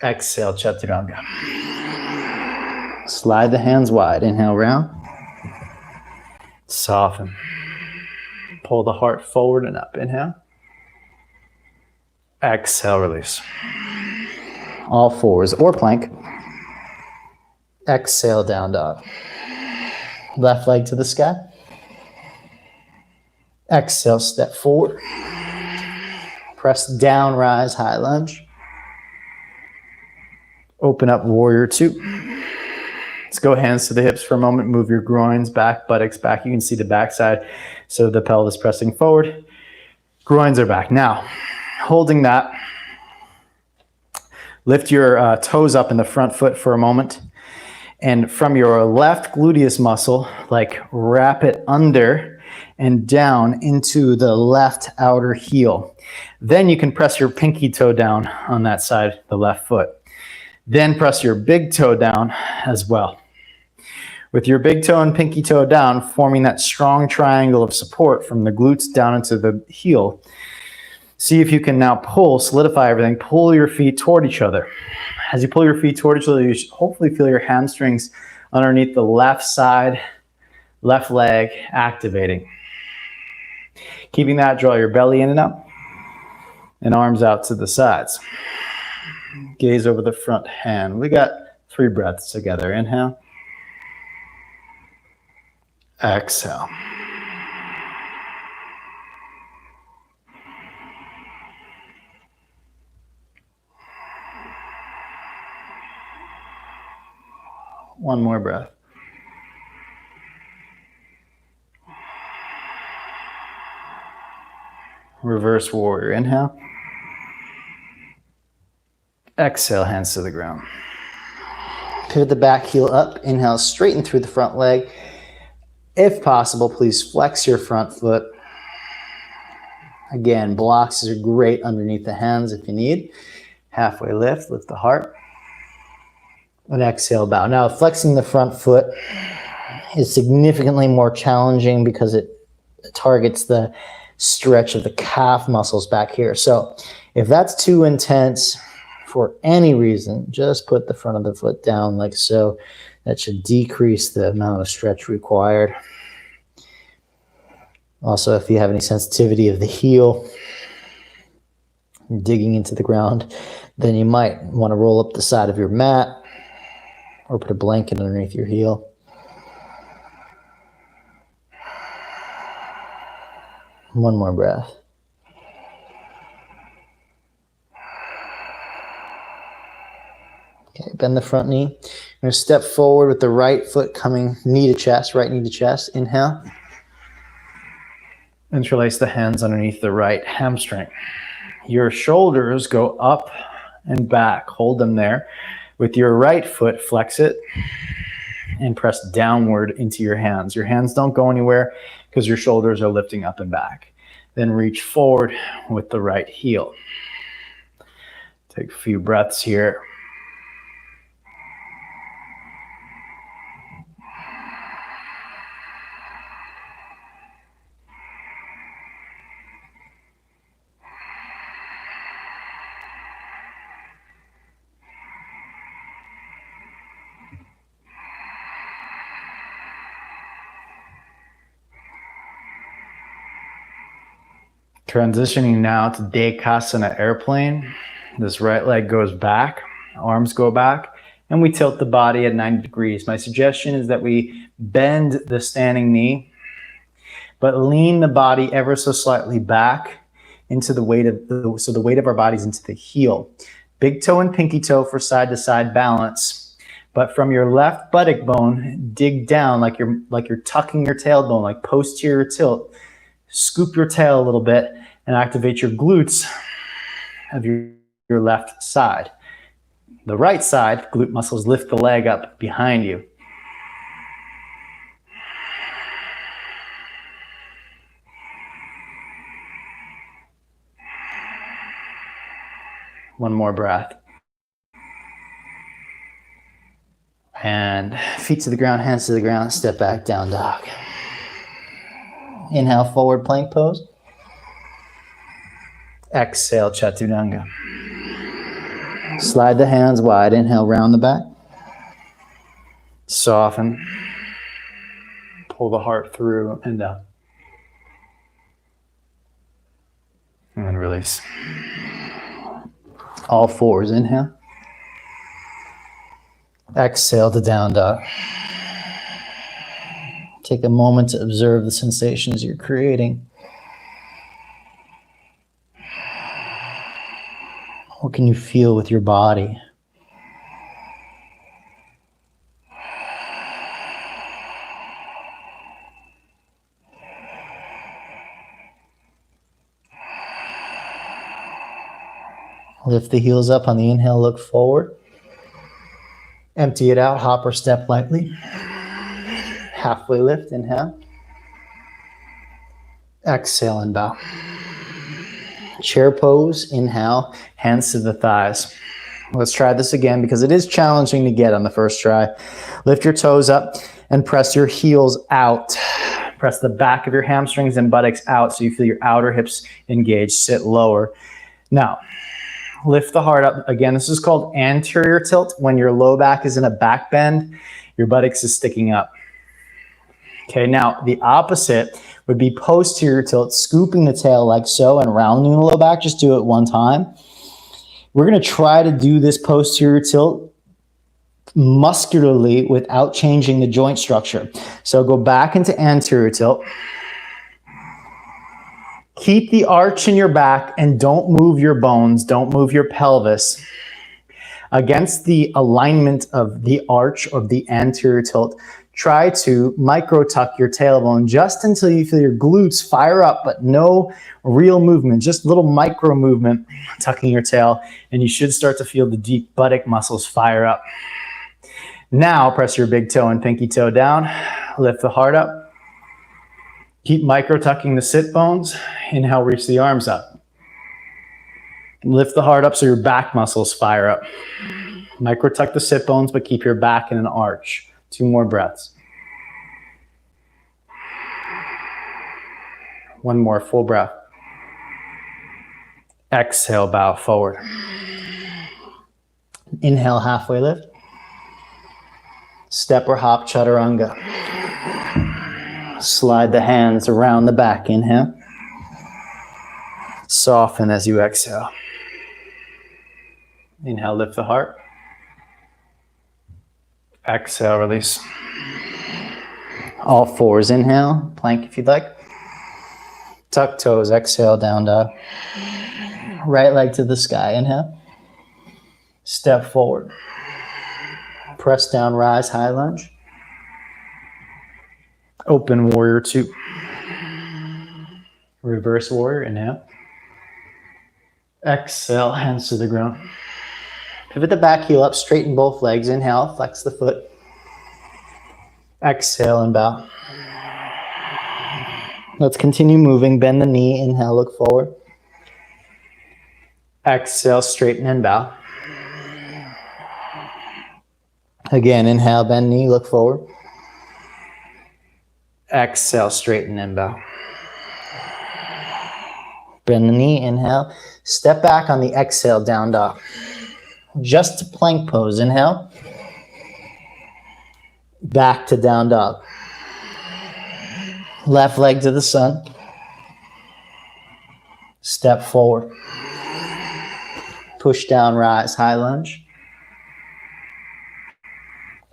Exhale, chaturanga. Slide the hands wide, inhale round. Soften. Pull the heart forward and up, inhale. Exhale, release. All fours or plank. Exhale, down dog. Left leg to the sky. Exhale, step forward. Press down, rise, high lunge. Open up, warrior 2. Let's go hands to the hips for a moment. Move your groins back, buttocks back. You can see the backside, so the pelvis pressing forward. Groins are back. Now, holding that, lift your toes up in the front foot for a moment. And from your left gluteus muscle, like wrap it under and down into the left outer heel. Then you can press your pinky toe down on that side, the left foot. Then press your big toe down as well. With your big toe and pinky toe down, forming that strong triangle of support from the glutes down into the heel. See if you can now pull, solidify everything, pull your feet toward each other. As you pull your feet toward each other, you should hopefully feel your hamstrings underneath the left side, left leg activating. Keeping that, draw your belly in and up, and arms out to the sides. Gaze over the front hand. We got 3 breaths together. Inhale. Exhale. One more breath. Reverse warrior. Inhale. Exhale, hands to the ground. Pivot the back heel up. Inhale, straighten through the front leg. If possible, please flex your front foot. Again, blocks are great underneath the hands if you need. Halfway lift, lift the heart. And exhale, bow. Now, flexing the front foot is significantly more challenging because it targets the stretch of the calf muscles back here. So if that's too intense for any reason, just put the front of the foot down like so. That should decrease the amount of stretch required. Also, if you have any sensitivity of the heel, digging into the ground, then you might want to roll up the side of your mat or put a blanket underneath your heel. One more breath. Okay, bend the front knee. You're going to step forward with the right foot coming knee to chest, right knee to chest. Inhale. Interlace the hands underneath the right hamstring. Your shoulders go up and back. Hold them there. With your right foot, flex it and press downward into your hands. Your hands don't go anywhere because your shoulders are lifting up and back. Then reach forward with the right heel. Take a few breaths here. Transitioning now to Dekasana airplane. This right leg goes back, arms go back, and we tilt the body at 90 degrees. My suggestion is that we bend the standing knee, but lean the body ever so slightly back into the weight of so the weight of our body's into the heel. Big toe and pinky toe for side to side balance. But from your left buttock bone, dig down like you're tucking your tailbone, like posterior tilt. Scoop your tail a little bit and activate your glutes of your left side. The right side, glute muscles lift the leg up behind you. One more breath. And feet to the ground, hands to the ground, step back, down dog. Inhale, forward plank pose. Exhale, Chaturanga. Slide the hands wide. Inhale, round the back. Soften. Pull the heart through and up. And then release. All fours, inhale. Exhale to down dog. Take a moment to observe the sensations you're creating. What can you feel with your body? Lift the heels up on the inhale, look forward. Empty it out, hop or step lightly. Halfway lift, inhale. Exhale and bow. Chair pose, inhale, hands to the thighs. Let's try this again because it is challenging to get on the first try. Lift your toes up and press your heels out. Press the back of your hamstrings and buttocks out so you feel your outer hips engaged. Sit lower. Now, lift the heart up. Again, this is called anterior tilt. When your low back is in a back bend, your buttocks is sticking up. Okay, now the opposite would be posterior tilt, scooping the tail like so and rounding the low back. Just do it one time. We're going to try to do this posterior tilt muscularly without changing the joint structure. So go back into anterior tilt. Keep the arch in your back and don't move your bones, don't move your pelvis against the alignment of the arch of the anterior tilt. Try to micro tuck your tailbone just until you feel your glutes fire up, but no real movement, just little micro movement, tucking your tail, and you should start to feel the deep buttock muscles fire up. Now press your big toe and pinky toe down, lift the heart up. Keep micro tucking the sit bones. Inhale, reach the arms up. Lift the heart up so your back muscles fire up. Micro tuck the sit bones, but keep your back in an arch. 2 more breaths. 1 more full breath. Exhale, bow forward. Inhale, halfway lift. Step or hop, Chaturanga. Slide the hands around the back. Inhale. Soften as you exhale. Inhale, lift the heart. Exhale, release. All fours, inhale, plank if you'd like. Tuck toes, exhale, down dog. Right leg to the sky, inhale. Step forward. Press down, rise, high lunge. Open warrior 2. Reverse warrior, inhale. Exhale, hands to the ground. Pivot the back heel up, straighten both legs. Inhale, flex the foot. Exhale and bow. Let's continue moving. Bend the knee. Inhale, look forward. Exhale, straighten and bow. Again, inhale, bend knee, look forward. Exhale, straighten and bow. Bend the knee, inhale. Step back on the exhale, down dog. Just to plank pose, inhale. Back to down dog. Left leg to the sun. Step forward. Push down, rise, high lunge.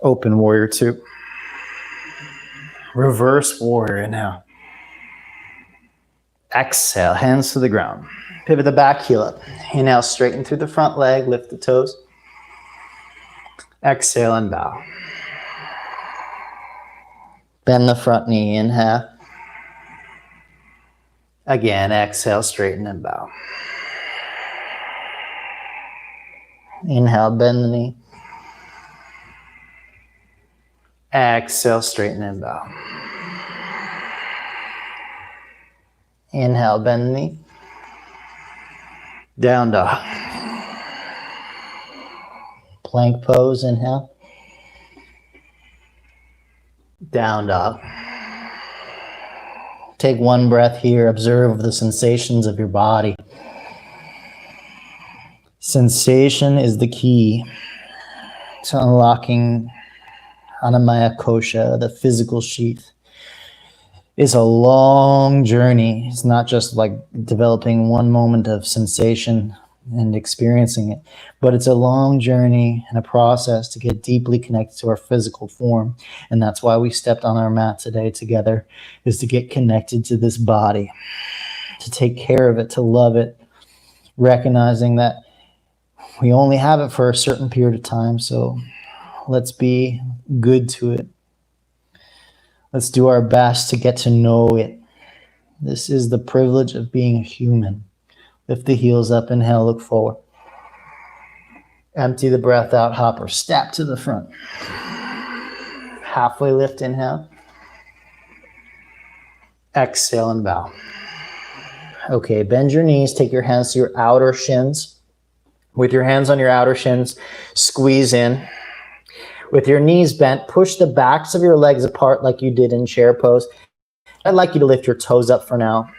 Open warrior two. Reverse warrior, inhale. Exhale, hands to the ground. Pivot the back heel up. Inhale, straighten through the front leg, lift the toes. Exhale and bow. Bend the front knee, inhale. Again, exhale, straighten and bow. Inhale, bend the knee. Exhale, straighten and bow. Inhale, bend the knee. Down dog. Plank pose, inhale. Down dog. Take one breath here. Observe the sensations of your body. Sensation is the key to unlocking Annamaya Kosha, the physical sheath. It's a long journey. It's not just like developing one moment of sensation and experiencing it, but it's a long journey and a process to get deeply connected to our physical form. And that's why we stepped on our mat today together, is to get connected to this body, to take care of it, to love it, recognizing that we only have it for a certain period of time. So let's be good to it. Let's do our best to get to know it. This is the privilege of being a human. Lift the heels up, inhale, look forward. Empty the breath out, hopper, step to the front. Halfway lift, inhale. Exhale and bow. Okay, bend your knees, take your hands to your outer shins. With your hands on your outer shins, squeeze in. With your knees bent, push the backs of your legs apart like you did in chair pose. I'd like you to lift your toes up for now.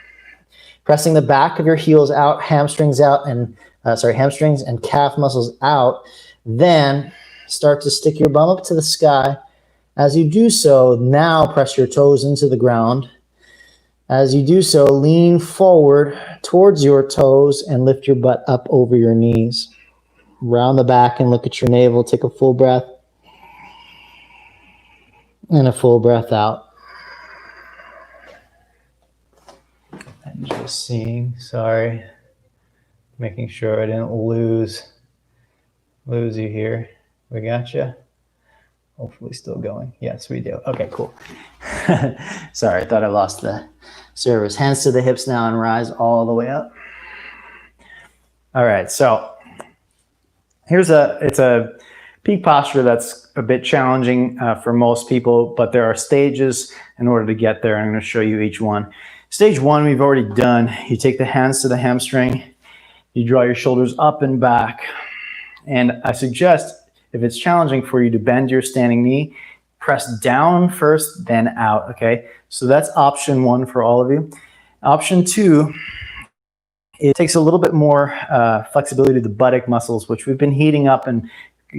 Pressing the back of your heels out, hamstrings and calf muscles out. Then start to stick your bum up to the sky. As you do so, now press your toes into the ground. As you do so, lean forward towards your toes and lift your butt up over your knees. Round the back and look at your navel. Take a full breath. And a full breath out. And just seeing, sorry, making sure I didn't lose you here. We got you. Hopefully still going. Yes, we do. Okay, cool. Sorry, I thought I lost the service. Hands to the hips now and rise all the way up. All right, so it's a peak posture that's a bit challenging for most people, but there are stages in order to get there. I'm going to show you each one. Stage one, we've already done. You take the hands to the hamstring. You draw your shoulders up and back. And I suggest, if it's challenging for you, to bend your standing knee, press down first, then out, okay? So that's option one for all of you. Option two, it takes a little bit more flexibility to the buttock muscles, which we've been heating up and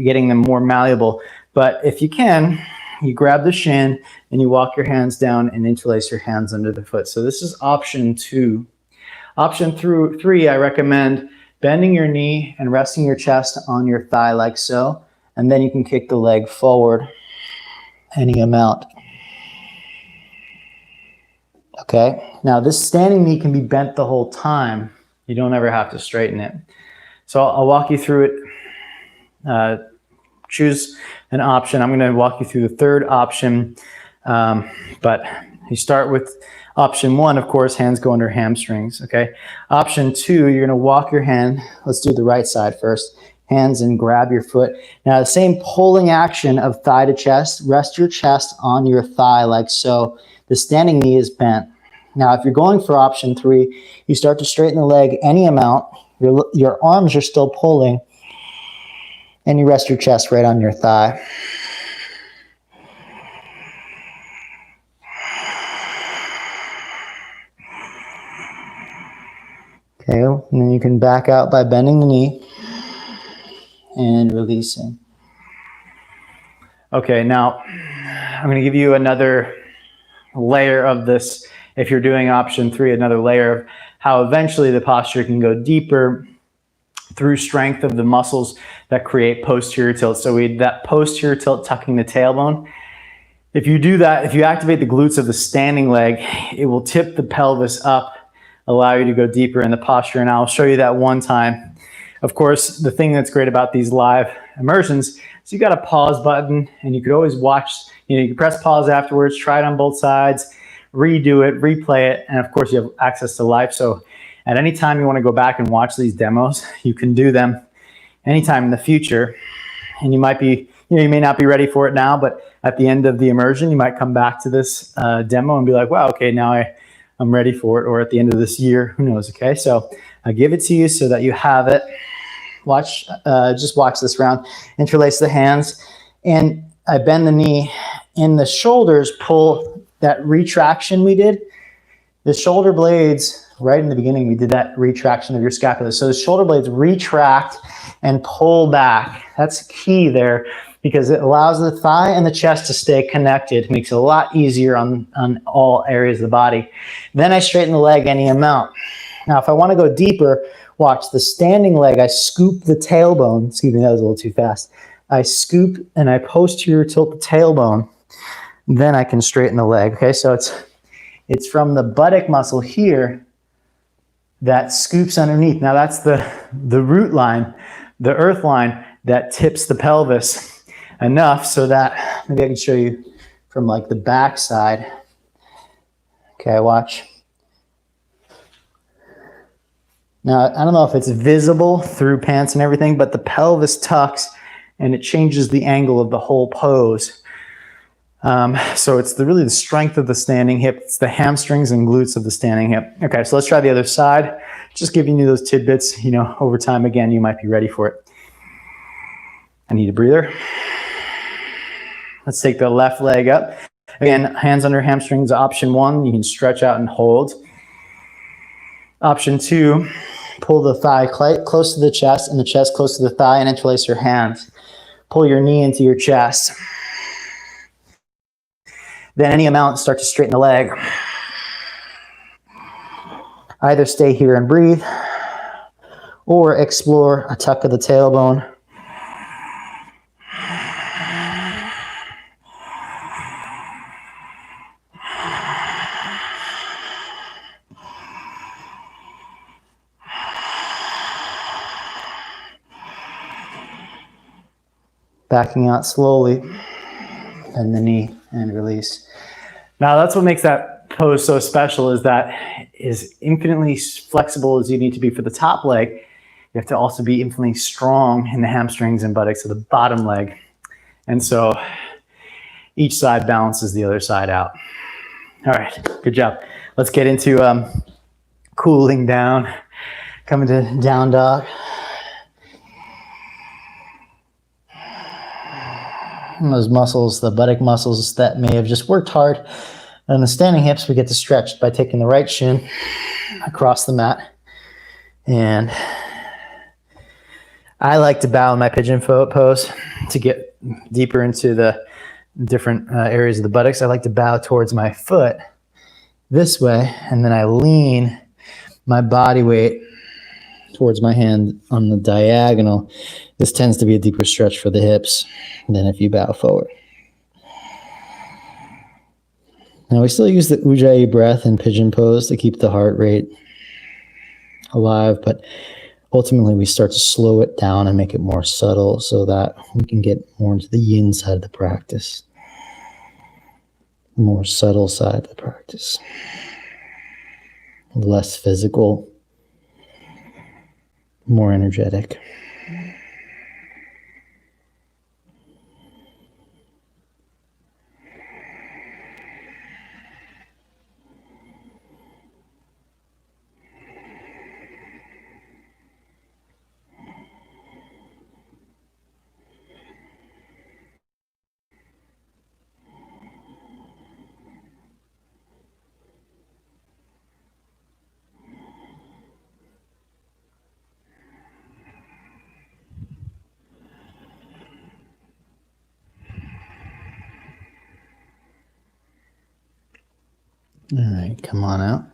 getting them more malleable. But if you can, you grab the shin and you walk your hands down and interlace your hands under the foot. So this is option two. Option three, I recommend bending your knee and resting your chest on your thigh like so. And then you can kick the leg forward any amount. Okay, now this standing knee can be bent the whole time. You don't ever have to straighten it. So I'll walk you through it. Choose an option. I'm going to walk you through the third option, but you start with option one, of course, hands go under hamstrings, okay? Option two, you're going to walk your hand. Let's do the right side first. Hands and grab your foot. Now, the same pulling action of thigh to chest. Rest your chest on your thigh like so. The standing knee is bent. Now, if you're going for option three, you start to straighten the leg any amount. Your arms are still pulling. And you rest your chest right on your thigh. Okay, and then you can back out by bending the knee and releasing. Okay, now I'm going to give you another layer of this. If you're doing option three, another layer of how eventually the posture can go deeper through strength of the muscles that create posterior tilt. So that posterior tilt, tucking the tailbone. If you do that, if you activate the glutes of the standing leg, it will tip the pelvis up, allow you to go deeper in the posture. And I'll show you that one time. Of course, the thing that's great about these live immersions is you got a pause button, and you could always watch, you can press pause afterwards, try it on both sides, redo it, replay it, and of course you have access to live. So at any time you want to go back and watch these demos, you can do them anytime in the future. And you might be, you may not be ready for it now, but at the end of the immersion, you might come back to this demo and be like, wow, okay, now I'm ready for it. Or at the end of this year, who knows, okay? So I give it to you so that you have it. Watch, just watch this round. Interlace the hands, and I bend the knee, and the shoulders pull that retraction we did. The shoulder blades, right in the beginning, we did that retraction of your scapula. So the shoulder blades retract and pull back. That's key there, because it allows the thigh and the chest to stay connected. It makes it a lot easier on all areas of the body. Then I straighten the leg any amount. Now, if I want to go deeper, watch the standing leg. I scoop the tailbone. Excuse me, that was a little too fast. I scoop and I posterior tilt the tailbone. Then I can straighten the leg. Okay, so it's from the buttock muscle here that scoops underneath. Now that's the root line, the earth line that tips the pelvis enough so that, maybe I can show you from like the back side. Okay, watch. Now, I don't know if it's visible through pants and everything, but the pelvis tucks and it changes the angle of the whole pose. So it's really the strength of the standing hip. It's the hamstrings and glutes of the standing hip. Okay, so let's try the other side. Just giving you those tidbits, over time, again, you might be ready for it. I need a breather. Let's take the left leg up. Again, hands under hamstrings, option 1. You can stretch out and hold. Option 2, pull the thigh close to the chest and the chest close to the thigh, and interlace your hands. Pull your knee into your chest. Then any amount, start to straighten the leg. Either stay here and breathe, or explore a tuck of the tailbone. Backing out slowly, and the knee, and release. Now that's what makes that pose so special, is that is infinitely flexible as you need to be for the top leg. You have to also be infinitely strong in the hamstrings and buttocks of the bottom leg. And so each side balances the other side out. All right, good job. Let's get into cooling down, coming to down dog. And those muscles, the buttock muscles that may have just worked hard, and the standing hips, we get to stretch by taking the right shin across the mat. And I like to bow in my pigeon pose to get deeper into the different areas of the buttocks. I like to bow towards my foot this way, and then I lean my body weight towards my hand on the diagonal. This tends to be a deeper stretch for the hips than if you bow forward. Now we still use the Ujjayi breath in pigeon pose to keep the heart rate alive, but ultimately we start to slow it down and make it more subtle so that we can get more into the yin side of the practice, the more subtle side of the practice, less physical, more energetic. All right, come on out.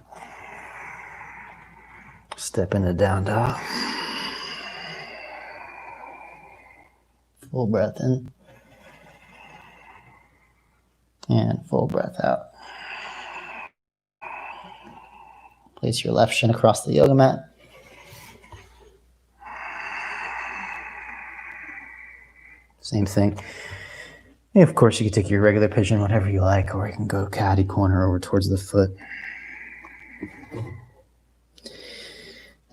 Step into down dog. Full breath in. And full breath out. Place your left shin across the yoga mat. Same thing. And of course, you can take your regular pigeon, whatever you like, or you can go catty corner over towards the foot.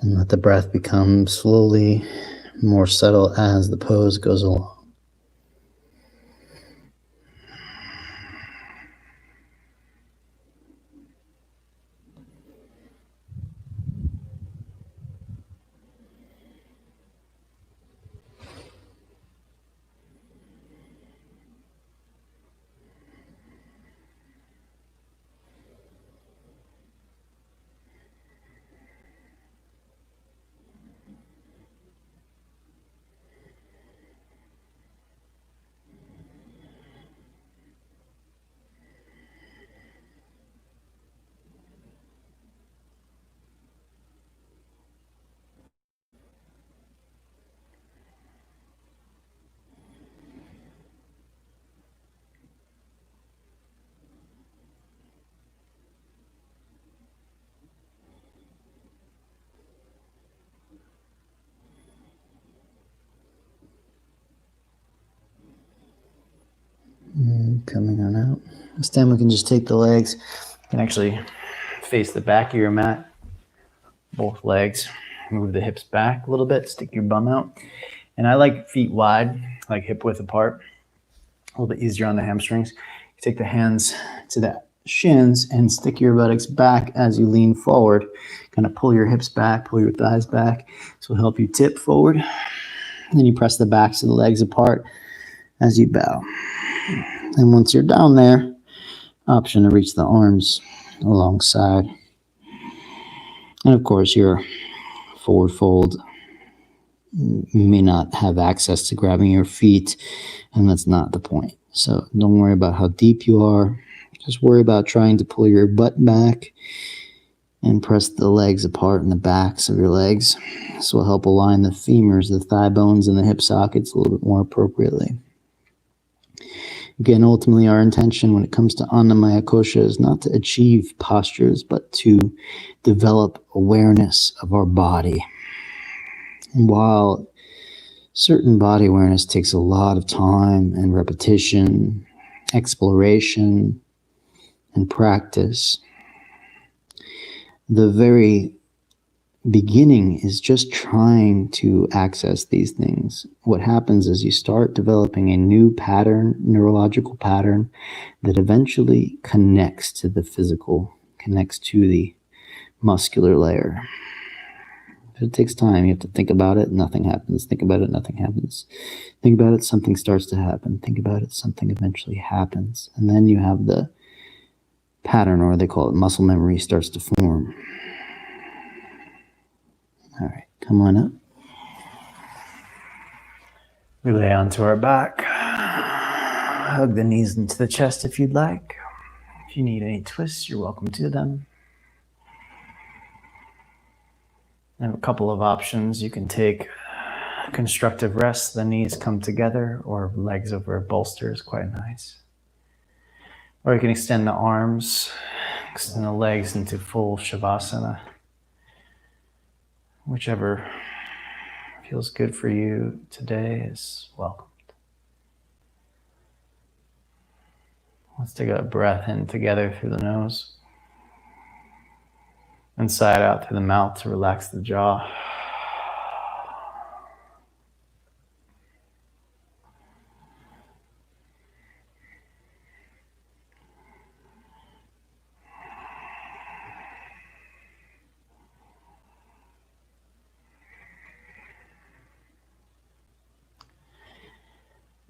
And let the breath become slowly more subtle as the pose goes along. Coming on out. This time we can just take the legs. You can actually face the back of your mat. Both legs. Move the hips back a little bit. Stick your bum out. And I like feet wide, like hip width apart. A little bit easier on the hamstrings. You take the hands to the shins and stick your buttocks back as you lean forward. Kind of pull your hips back, pull your thighs back. This will help you tip forward. And then you press the backs of the legs apart as you bow. And once you're down there, option to reach the arms alongside. And of course, your forward fold, you may not have access to grabbing your feet, and that's not the point. So don't worry about how deep you are. Just worry about trying to pull your butt back and press the legs apart in the backs of your legs. This will help align the femurs, the thigh bones, and the hip sockets a little bit more appropriately. Again, ultimately, our intention when it comes to Annamaya Kosha is not to achieve postures, but to develop awareness of our body. And while certain body awareness takes a lot of time and repetition, exploration, and practice, the very beginning is just trying to access these things. What happens is you start developing a new pattern, neurological pattern, that eventually connects to the physical, connects to the muscular layer. It takes time. You have to think about it, nothing happens. Think about it, nothing happens. Think about it, something starts to happen. Think about it, something eventually happens. And then you have the pattern, or they call it muscle memory, starts to form. All right, come on up. We lay onto our back. Hug the knees into the chest if you'd like. If you need any twists, you're welcome to them. I have a couple of options. You can take constructive rest, the knees come together, or legs over a bolster is quite nice. Or you can extend the arms, extend the legs into full Shavasana. Whichever feels good for you today is welcomed. Let's take a breath in together through the nose. And sigh out through the mouth to relax the jaw.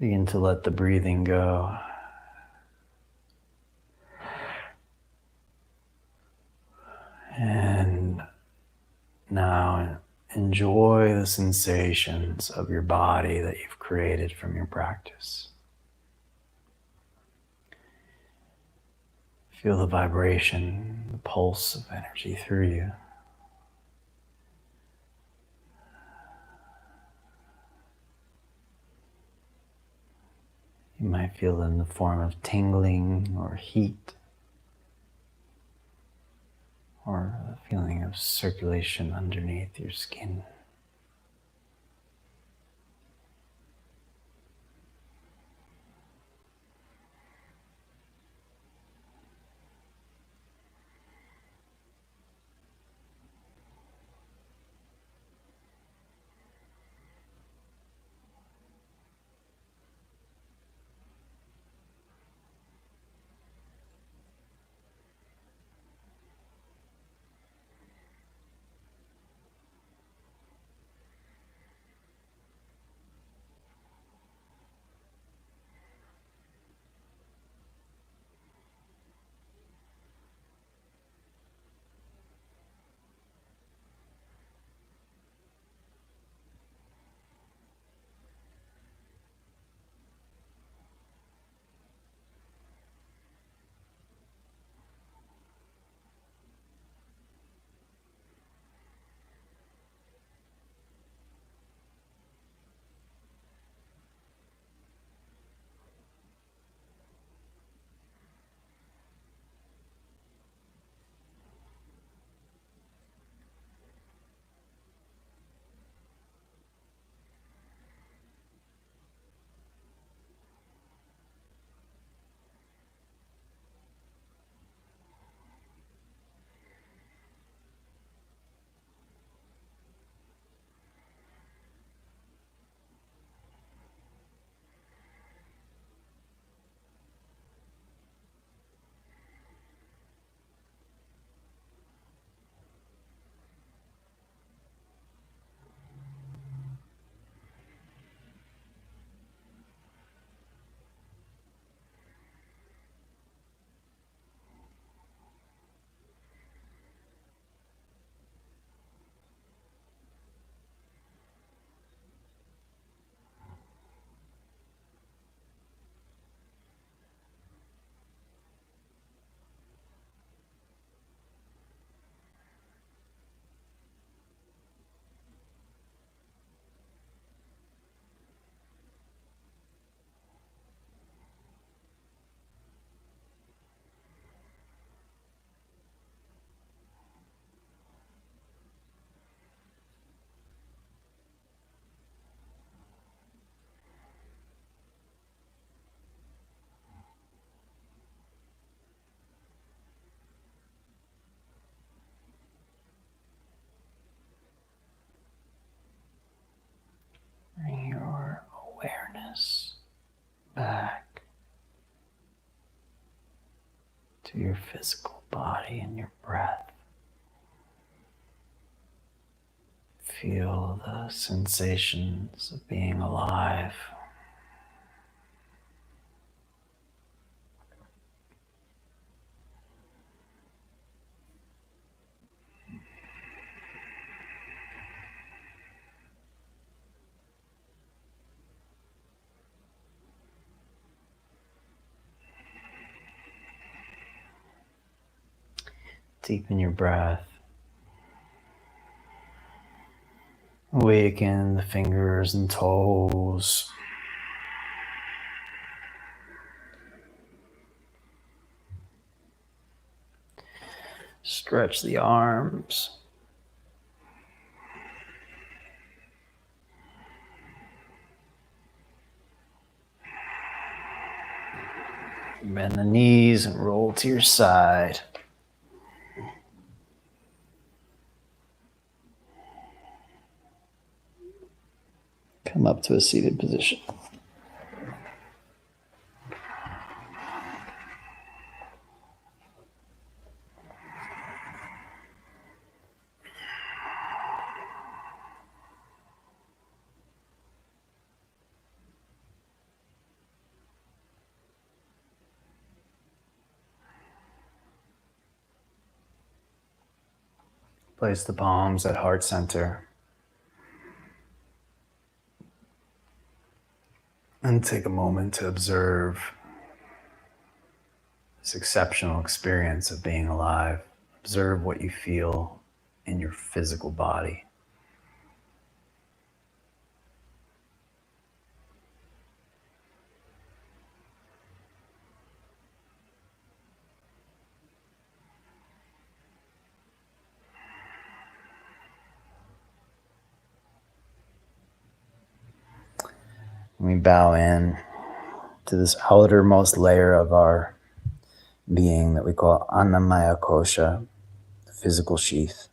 Begin to let the breathing go. And now enjoy the sensations of your body that you've created from your practice. Feel the vibration, the pulse of energy through you. You might feel it in the form of tingling or heat, or a feeling of circulation underneath your skin. Bring your awareness back to your physical body and your breath. Feel the sensations of being alive. Deepen your breath. Awaken the fingers and toes. Stretch the arms. Bend the knees and roll to your side. Come up to a seated position. Place the palms at heart center. And take a moment to observe this exceptional experience of being alive. Observe what you feel in your physical body. We bow in to this outermost layer of our being that we call Annamaya Kosha, the physical sheath.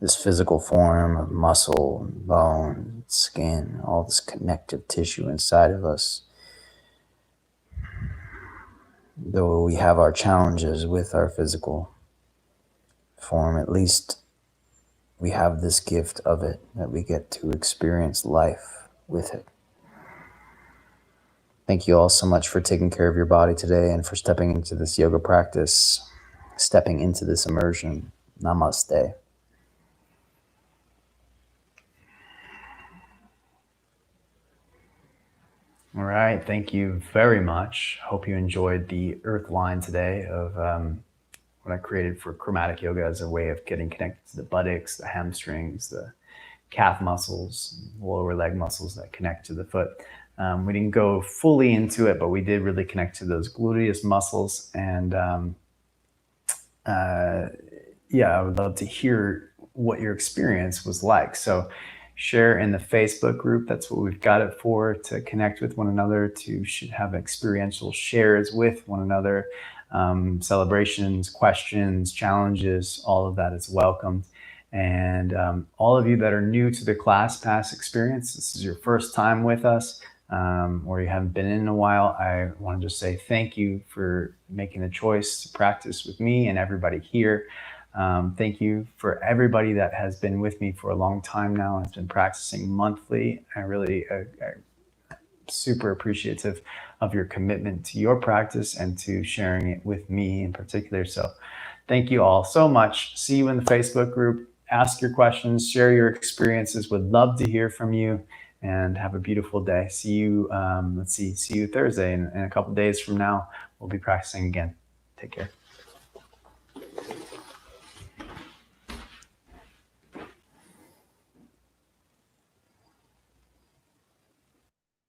This physical form of muscle, bone, skin, all this connective tissue inside of us. Though we have our challenges with our physical form, at least we have this gift of it, that we get to experience life with it. Thank you all so much for taking care of your body today and for stepping into this yoga practice, stepping into this immersion. Namaste. All right, thank you very much. Hope you enjoyed the earth line today of what I created for chromatic yoga as a way of getting connected to the buttocks, the hamstrings, the calf muscles, lower leg muscles that connect to the foot. We didn't go fully into it, but we did really connect to those gluteus muscles. And yeah, I would love to hear what your experience was like. So share in the Facebook group. That's what we've got it for, to connect with one another, to have experiential shares with one another. Celebrations, questions, challenges, all of that is welcomed. And all of you that are new to the ClassPass experience, this is your first time with us, or you haven't been in a while, I want to just say thank you for making the choice to practice with me and everybody here. Thank you for everybody that has been with me for a long time now and has been practicing monthly. I really super appreciative of your commitment to your practice and to sharing it with me in particular. So thank you all so much. See you in the Facebook group. Ask your questions, share your experiences. Would love to hear from you, and have a beautiful day. See you, see you Thursday. In a couple days from now, we'll be practicing again. Take care.